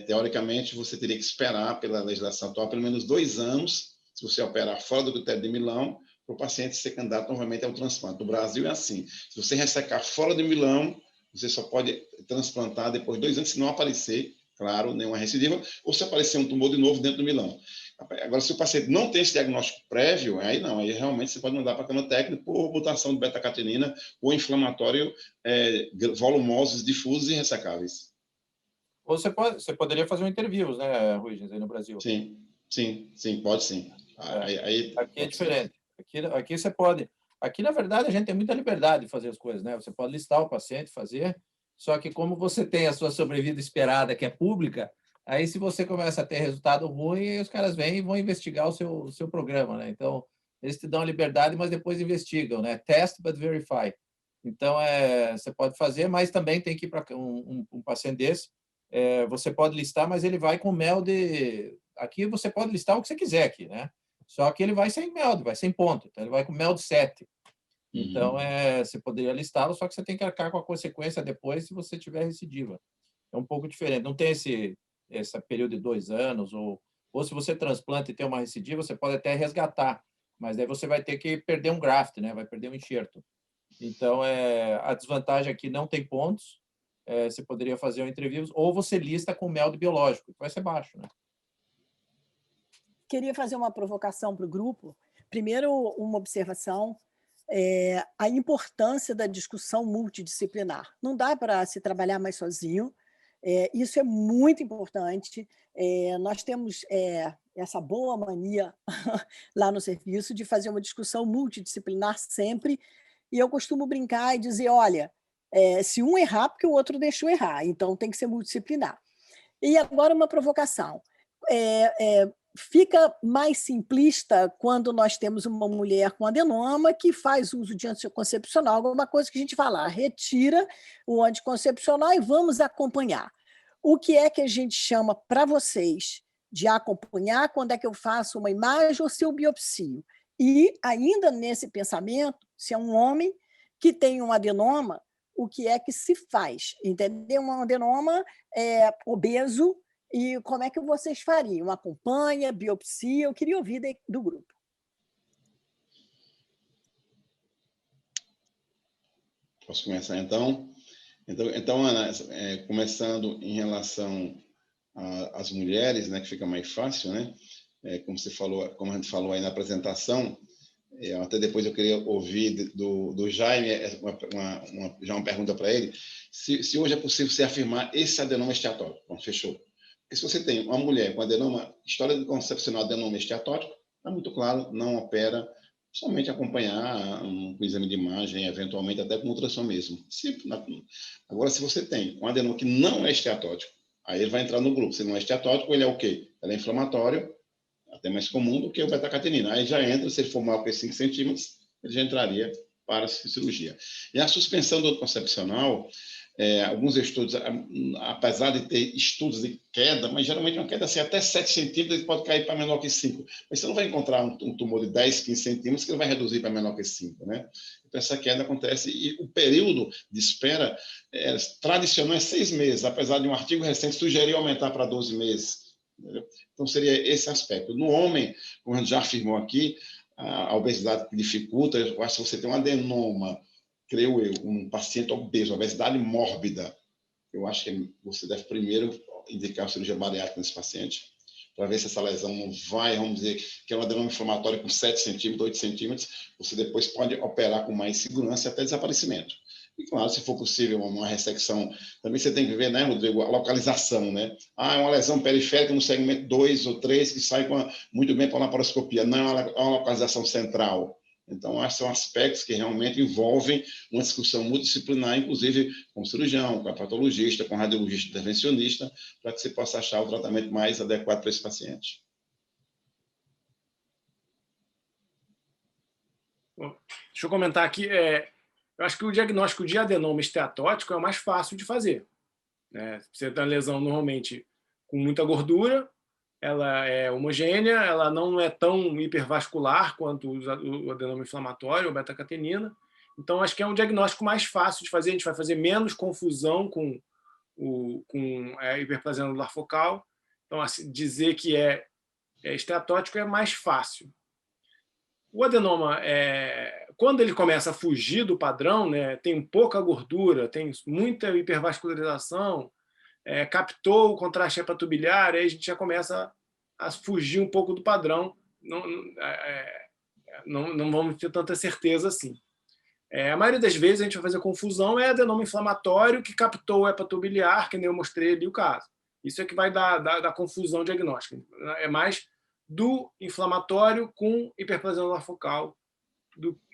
teoricamente, você teria que esperar pela legislação atual pelo menos 2 anos, se você operar fora do critério de Milão, para o paciente ser candidato novamente ao transplante. No Brasil é assim. Se você ressecar fora de Milão, você só pode transplantar depois de 2 anos, se não aparecer, claro, nenhuma recidiva, ou se aparecer um tumor de novo dentro do Milão. Agora, se o paciente não tem esse diagnóstico prévio, aí não, aí realmente você pode mandar para a cama técnica por mutação de beta-catenina ou inflamatório volumosos, difusos e ressecáveis. Ou você poderia fazer um interviews, né, Ruigens, aí no Brasil? Sim, pode sim. Aqui é diferente. Aqui você pode. Aqui, na verdade, a gente tem muita liberdade de fazer as coisas, né? Você pode listar o paciente, fazer, só que como você tem a sua sobrevida esperada, que é pública, aí se você começa a ter resultado ruim, os caras vêm e vão investigar o seu programa, né? Então, eles te dão a liberdade, mas depois investigam, né? Test, but verify. Então, você pode fazer, mas também tem que ir para um paciente desse. Você pode listar, mas ele vai com mel de... Aqui você pode listar o que você quiser aqui, né? Só que ele vai sem mel, vai sem ponto. Então, ele vai com mel de 7. Então, você poderia listá-lo, só que você tem que arcar com a consequência depois se você tiver recidiva. É um pouco diferente. Não tem esse período de 2 anos, ou se você transplanta e tem uma recidiva, você pode até resgatar, mas daí você vai ter que perder um graft, né? Vai perder um enxerto. Então, a desvantagem aqui não tem pontos. Você poderia fazer um entrevista, ou você lista com mel de biológico, que vai ser baixo, né? Queria fazer uma provocação para o grupo. Primeiro, uma observação, a importância da discussão multidisciplinar. Não dá para se trabalhar mais sozinho, isso é muito importante. Nós temos essa boa mania lá no serviço de fazer uma discussão multidisciplinar sempre, e eu costumo brincar e dizer, olha, se um errar, porque o outro deixou errar, então tem que ser multidisciplinar. E agora uma provocação. Fica mais simplista quando nós temos uma mulher com adenoma que faz uso de anticoncepcional, alguma coisa que a gente fala, retira o anticoncepcional e vamos acompanhar. O que é que a gente chama para vocês de acompanhar quando é que eu faço uma imagem ou se eu biopsio. E, ainda nesse pensamento, se é um homem que tem um adenoma, o que é que se faz? Entendeu? Um adenoma obeso, e como é que vocês fariam? Acompanha, biopsia? Eu queria ouvir do grupo. Posso começar, então? Então, Ana, começando em relação às mulheres, né, que fica mais fácil, né? Como você falou, como a gente falou aí na apresentação, até depois eu queria ouvir do Jaime já uma pergunta para ele, se hoje é possível você afirmar esse adenoma esteatótico. Bom, fechou. Porque se você tem uma mulher com adenoma, história de concepcional adenoma esteatótico, está muito claro, não opera, somente acompanhar um exame de imagem, eventualmente até com ultrassom mesmo. Agora, se você tem um adenoma que não é esteatótico, aí ele vai entrar no grupo. Se não é esteatótico, ele é o quê? Ele é inflamatório, até mais comum do que o beta-catenina. Aí já entra, se ele for maior que 5 centímetros, ele já entraria para a cirurgia. E a suspensão do anticoncepcional, alguns estudos, apesar de ter estudos de queda, mas geralmente uma queda assim, até 7 centímetros, ele pode cair para menor que 5. Mas você não vai encontrar um tumor de 10, 15 centímetros que ele vai reduzir para menor que 5, né? Então, essa queda acontece e o período de espera tradicional é 6 meses, apesar de um artigo recente sugerir aumentar para 12 meses. Entendeu? Então, seria esse aspecto. No homem, como a gente já afirmou aqui, a obesidade dificulta. Eu acho que você tem um adenoma, creio eu, um paciente obeso, obesidade mórbida, eu acho que você deve primeiro indicar a cirurgia bariátrica nesse paciente, para ver se essa lesão não vai, vamos dizer, que é um adenoma inflamatório com 7 centímetros, 8 centímetros, você depois pode operar com mais segurança até desaparecimento. E, claro, se for possível uma ressecção, também você tem que ver, né, Rodrigo, a localização, né? É uma lesão periférica no segmento 2 ou 3 que sai muito bem para a laparoscopia, não é uma localização central. Então, esses são aspectos que realmente envolvem uma discussão multidisciplinar, inclusive com o cirurgião, com a patologista, com o radiologista intervencionista, para que você possa achar o tratamento mais adequado para esse paciente. Bom, deixa eu comentar aqui. Eu acho que o diagnóstico de adenoma esteatótico é o mais fácil de fazer. Você tem uma lesão normalmente com muita gordura, ela é homogênea, ela não é tão hipervascular quanto o adenoma inflamatório ou beta-catenina. Então, acho que é um diagnóstico mais fácil de fazer. A gente vai fazer menos confusão com a hiperplasia anular focal. Então, assim, dizer que é esteatótico é mais fácil. O adenoma, quando ele começa a fugir do padrão, né, tem pouca gordura, tem muita hipervascularização, captou o contraste hepatobiliar, aí a gente já começa a fugir um pouco do padrão, não vamos ter tanta certeza assim. A maioria das vezes a gente vai fazer confusão, adenoma inflamatório que captou o hepatobiliar, que nem eu mostrei ali o caso. Isso é que vai dar confusão diagnóstica. É mais do inflamatório com hiperplasia anular focal,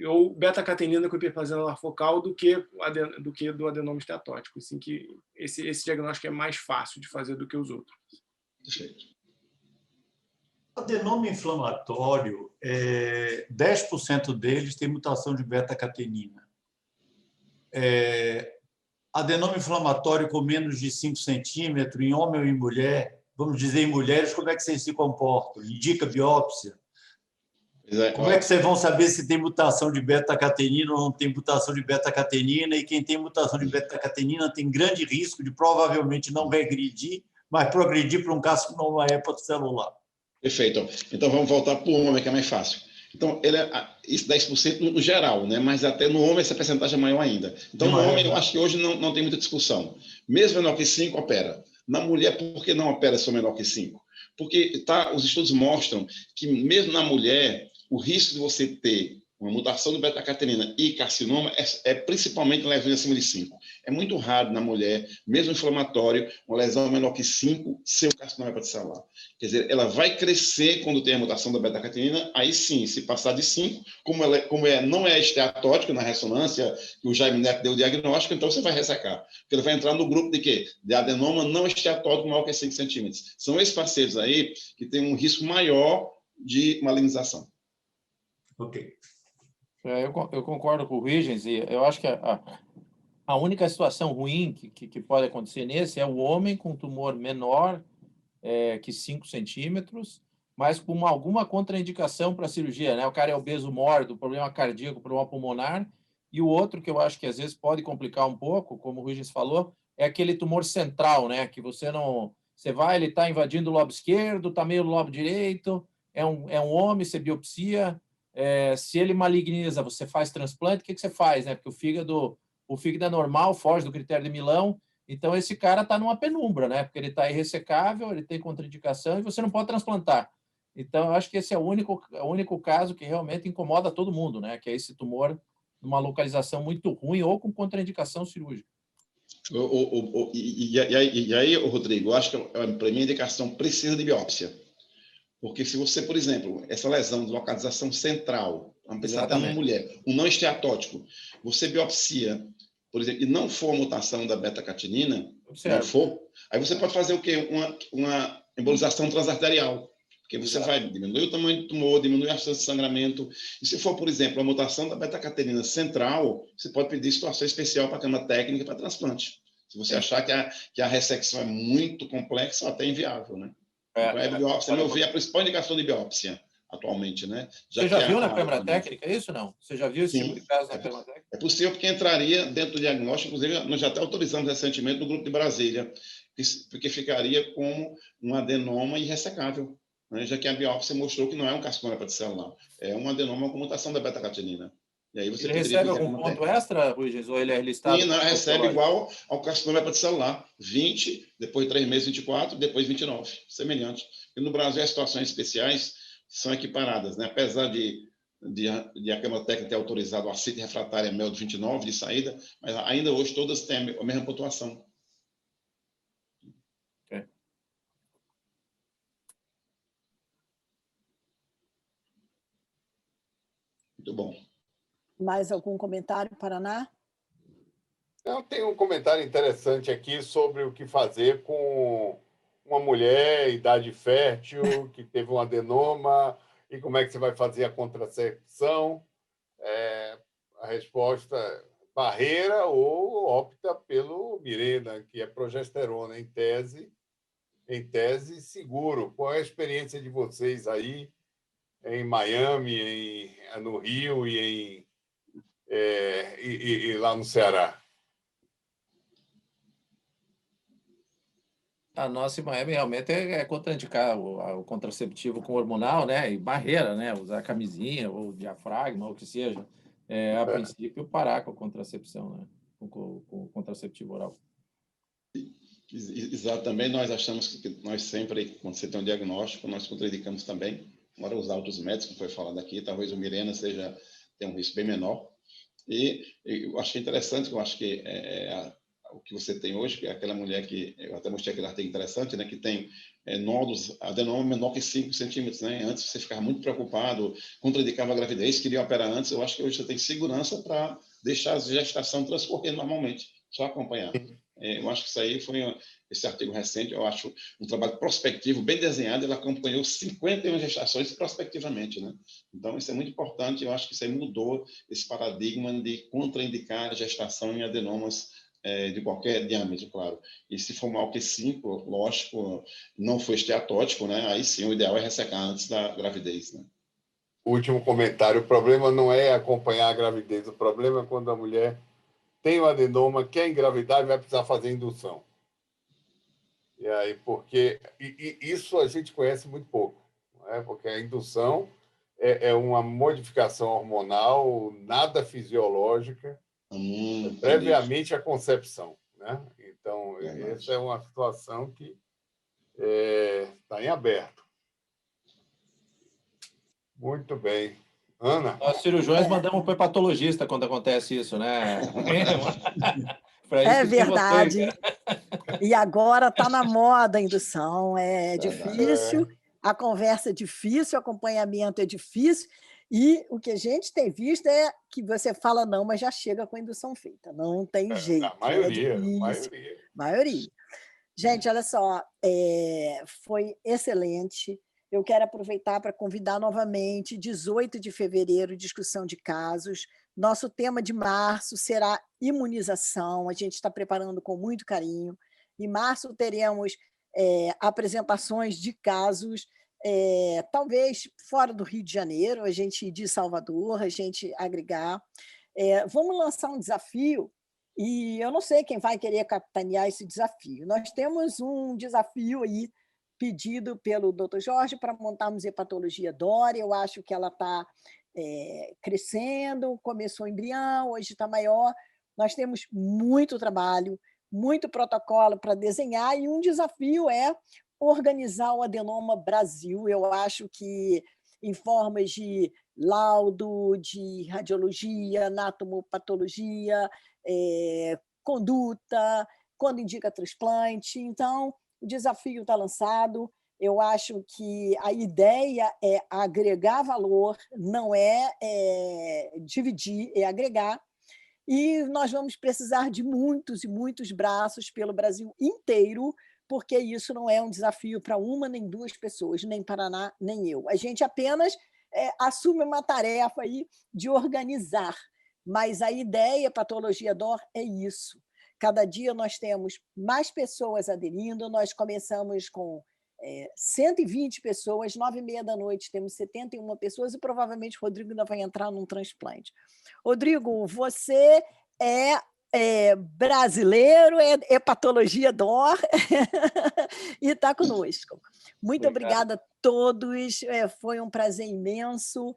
ou beta-catenina com hiperplasia anular focal, do que do adenoma esteatótico. Assim, que esse diagnóstico é mais fácil de fazer do que os outros. Perfeito. O adenoma inflamatório, 10% deles tem mutação de beta-catenina. Adenoma inflamatório com menos de 5 centímetros, em homem ou em mulher, vamos dizer, em mulheres, como é que vocês se comportam? Indica biópsia? Como é que vocês vão saber se tem mutação de beta-catenina ou não tem mutação de beta-catenina? E quem tem mutação de beta-catenina tem grande risco de provavelmente não regredir, mas progredir para um carcinoma hepatocelular. Perfeito. Então, vamos voltar para o homem, que é mais fácil. Então, isso 10% no geral, né? Mas até no homem essa percentagem é maior ainda. Então, no homem, eu acho que hoje não tem muita discussão. Mesmo menor que 5, opera. Na mulher, por que não opera só menor que 5? Porque os estudos mostram que, mesmo na mulher, o risco de você ter uma mutação do beta-catenina e carcinoma é principalmente lesões acima de 5. É muito raro na mulher, mesmo inflamatório, uma lesão menor que 5 ser o carcinoma hepatocelular. Quer dizer, ela vai crescer quando tem a mutação da beta-catenina, aí sim, se passar de 5, não é esteatótico na ressonância, que o Jaime Neto deu o diagnóstico, então você vai ressecar. Porque ele vai entrar no grupo de quê? De adenoma não esteatótico maior que 5 centímetros. São esses pacientes aí que têm um risco maior de malignização. Ok. Eu concordo com o Huygens, e eu acho que a única situação ruim que pode acontecer nesse é o homem com tumor menor, que 5 centímetros, mas com alguma contraindicação para a cirurgia, né? O cara é obeso mórbido, problema cardíaco, problema pulmonar, e o outro que eu acho que às vezes pode complicar um pouco, como o Huygens falou, é aquele tumor central, né? Que você não... Você vai, ele está invadindo o lobo esquerdo, está meio no lobo direito, é um homem, você biopsia, se ele maligniza, você faz transplante, o que você faz, né? Porque o fígado é normal, foge do critério de Milão, então esse cara está numa penumbra, né? Porque ele está irressecável, ele tem contraindicação e você não pode transplantar. Então, eu acho que esse é o único caso que realmente incomoda todo mundo, né? Que é esse tumor numa localização muito ruim ou com contraindicação cirúrgica. E aí, Rodrigo, eu acho que para mim a indicação precisa de biópsia. Porque se você, por exemplo, essa lesão de localização central, vamos pensar até numa mulher, um não esteatótico, você biopsia, por exemplo, e não for a mutação da beta-catenina, não for, aí você pode fazer o quê? Uma embolização transarterial. Porque você vai diminuir o tamanho do tumor, diminuir a chance de sangramento. E se for, por exemplo, a mutação da beta-catenina central, você pode pedir situação especial para a cama técnica para transplante. Se você achar que a ressecção é muito complexa ou até inviável, né? Então, a biópsia, a meu ver, é a principal indicação de biópsia atualmente, né? Você já viu na câmara técnica isso, não? Você já viu esse tipo de caso na câmara técnica? É possível, porque entraria dentro do diagnóstico, inclusive, nós já até autorizamos recentemente no grupo de Brasília, porque ficaria como um adenoma irressecável, né? Já que a biópsia mostrou que não é um carcinoma hepatocelular, é um adenoma com mutação da beta-catenina. E aí você ele recebe algum ponto extra, Huygens, ou ele é listado? Sim, não, recebe igual ao carcinoma hepatocelular, 20, depois de 3 meses, 24, depois 29, semelhante. E no Brasil, as situações especiais são equiparadas, né? Apesar de a Câmara Técnica ter autorizado a CIT refratária MEL de 29 de saída, mas ainda hoje todas têm a mesma pontuação. Muito bom. Mais algum comentário, Paraná? Eu tenho um comentário interessante aqui sobre o que fazer com uma mulher, idade fértil, que teve um adenoma, e como é que você vai fazer a contracepção. A resposta é barreira ou opta pelo Mirena, que é progesterona, em tese seguro. Qual é a experiência de vocês aí em Miami, no Rio e lá no Ceará? A nossa em Miami realmente é contraindicar o contraceptivo com hormonal, né? E barreira, né? Usar camisinha ou diafragma, ou o que seja. A princípio, parar com a contracepção, né? Com o contraceptivo oral. Exato, também nós achamos que nós sempre, quando você tem um diagnóstico, nós contraindicamos também. Agora, os altos médicos, que foi falado aqui, talvez o Mirena tenha um risco bem menor. E eu achei interessante, que eu acho que o que você tem hoje, que é aquela mulher que, eu até mostrei aquele artigo interessante, né, que tem nódulos, adenoma menor que 5 centímetros, né? Antes você ficava muito preocupado, contraindicava a gravidez, queria operar antes. Eu acho que hoje você tem segurança para deixar a gestação transcorrer normalmente, só acompanhar. Eu acho que isso aí foi esse artigo recente, eu acho um trabalho prospectivo, bem desenhado, ele acompanhou 51 gestações prospectivamente, né? Então, isso é muito importante, eu acho que isso aí mudou esse paradigma de contraindicar a gestação em adenomas de qualquer diâmetro, claro. E se for maior que 5, lógico, não foi esteatótico, né? Aí sim, o ideal é ressecar antes da gravidez, né? Último comentário, o problema não é acompanhar a gravidez, o problema é quando a mulher tem o adenoma, quer engravidar e vai precisar fazer indução. E aí, porque isso a gente conhece muito pouco, não é? Porque a indução é uma modificação hormonal, nada fisiológica, previamente à concepção, né? Então, essa é uma situação que está em aberto. Muito bem. Ana? Nós cirurgiões mandamos para o patologista quando acontece isso, né? É verdade. E agora está na moda a indução. É difícil, a conversa é difícil, o acompanhamento é difícil. E o que a gente tem visto é que você fala não, mas já chega com a indução feita. Não tem jeito. A maioria, é difícil. Maioria. Gente, olha só, foi excelente. Eu quero aproveitar para convidar novamente, 18 de fevereiro, discussão de casos. Nosso tema de março será imunização. A gente está preparando com muito carinho. Em março teremos apresentações de casos, talvez fora do Rio de Janeiro, a gente de Salvador, a gente agregar. Vamos lançar um desafio, e eu não sei quem vai querer capitanear esse desafio. Nós temos um desafio aí pedido pelo Dr. Jorge para montarmos hepatologia DOR. Eu acho que ela está crescendo, começou embrião, hoje está maior. Nós temos muito trabalho, muito protocolo para desenhar, e um desafio é organizar o Adenoma Brasil. Eu acho que em formas de laudo, de radiologia, anatomopatologia, conduta, quando indica transplante. Então, o desafio está lançado. Eu acho que a ideia é agregar valor, não é dividir, é agregar. E nós vamos precisar de muitos e muitos braços pelo Brasil inteiro, porque isso não é um desafio para uma nem duas pessoas, nem Paraná, nem eu. A gente apenas assume uma tarefa aí de organizar, mas a ideia, Patologia DOR, é isso. Cada dia nós temos mais pessoas aderindo, nós começamos com 120 pessoas, 9h30 temos 71 pessoas, e provavelmente o Rodrigo ainda vai entrar num transplante. Rodrigo, você é brasileiro, é Patologia DOR e está conosco. Muito obrigada a todos, foi um prazer imenso.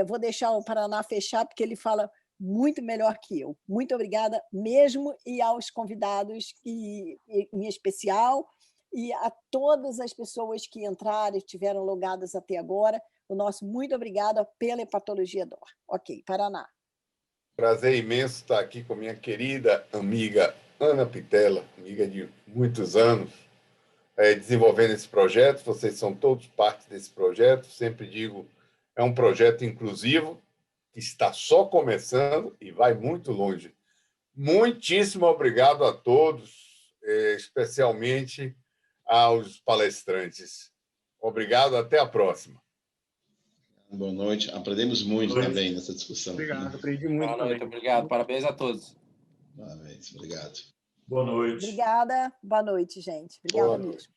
Vou deixar o Paraná fechar, porque ele fala muito melhor que eu. Muito obrigada mesmo, e aos convidados, em especial, e a todas as pessoas que entraram e estiveram logadas até agora, o nosso muito obrigada pela hepatologia DOR. Ok, Paraná. Prazer imenso estar aqui com minha querida amiga Ana Pitella, amiga de muitos anos, desenvolvendo esse projeto. Vocês são todos parte desse projeto. Sempre digo, é um projeto inclusivo, que está só começando e vai muito longe. Muitíssimo obrigado a todos, especialmente aos palestrantes. Obrigado, até a próxima. Boa noite. Aprendemos muito também nessa discussão. Obrigado, aprendi muito. Boa noite, obrigado. Parabéns a todos. Parabéns, obrigado. Boa noite. Obrigada. Boa noite, gente. Obrigada mesmo.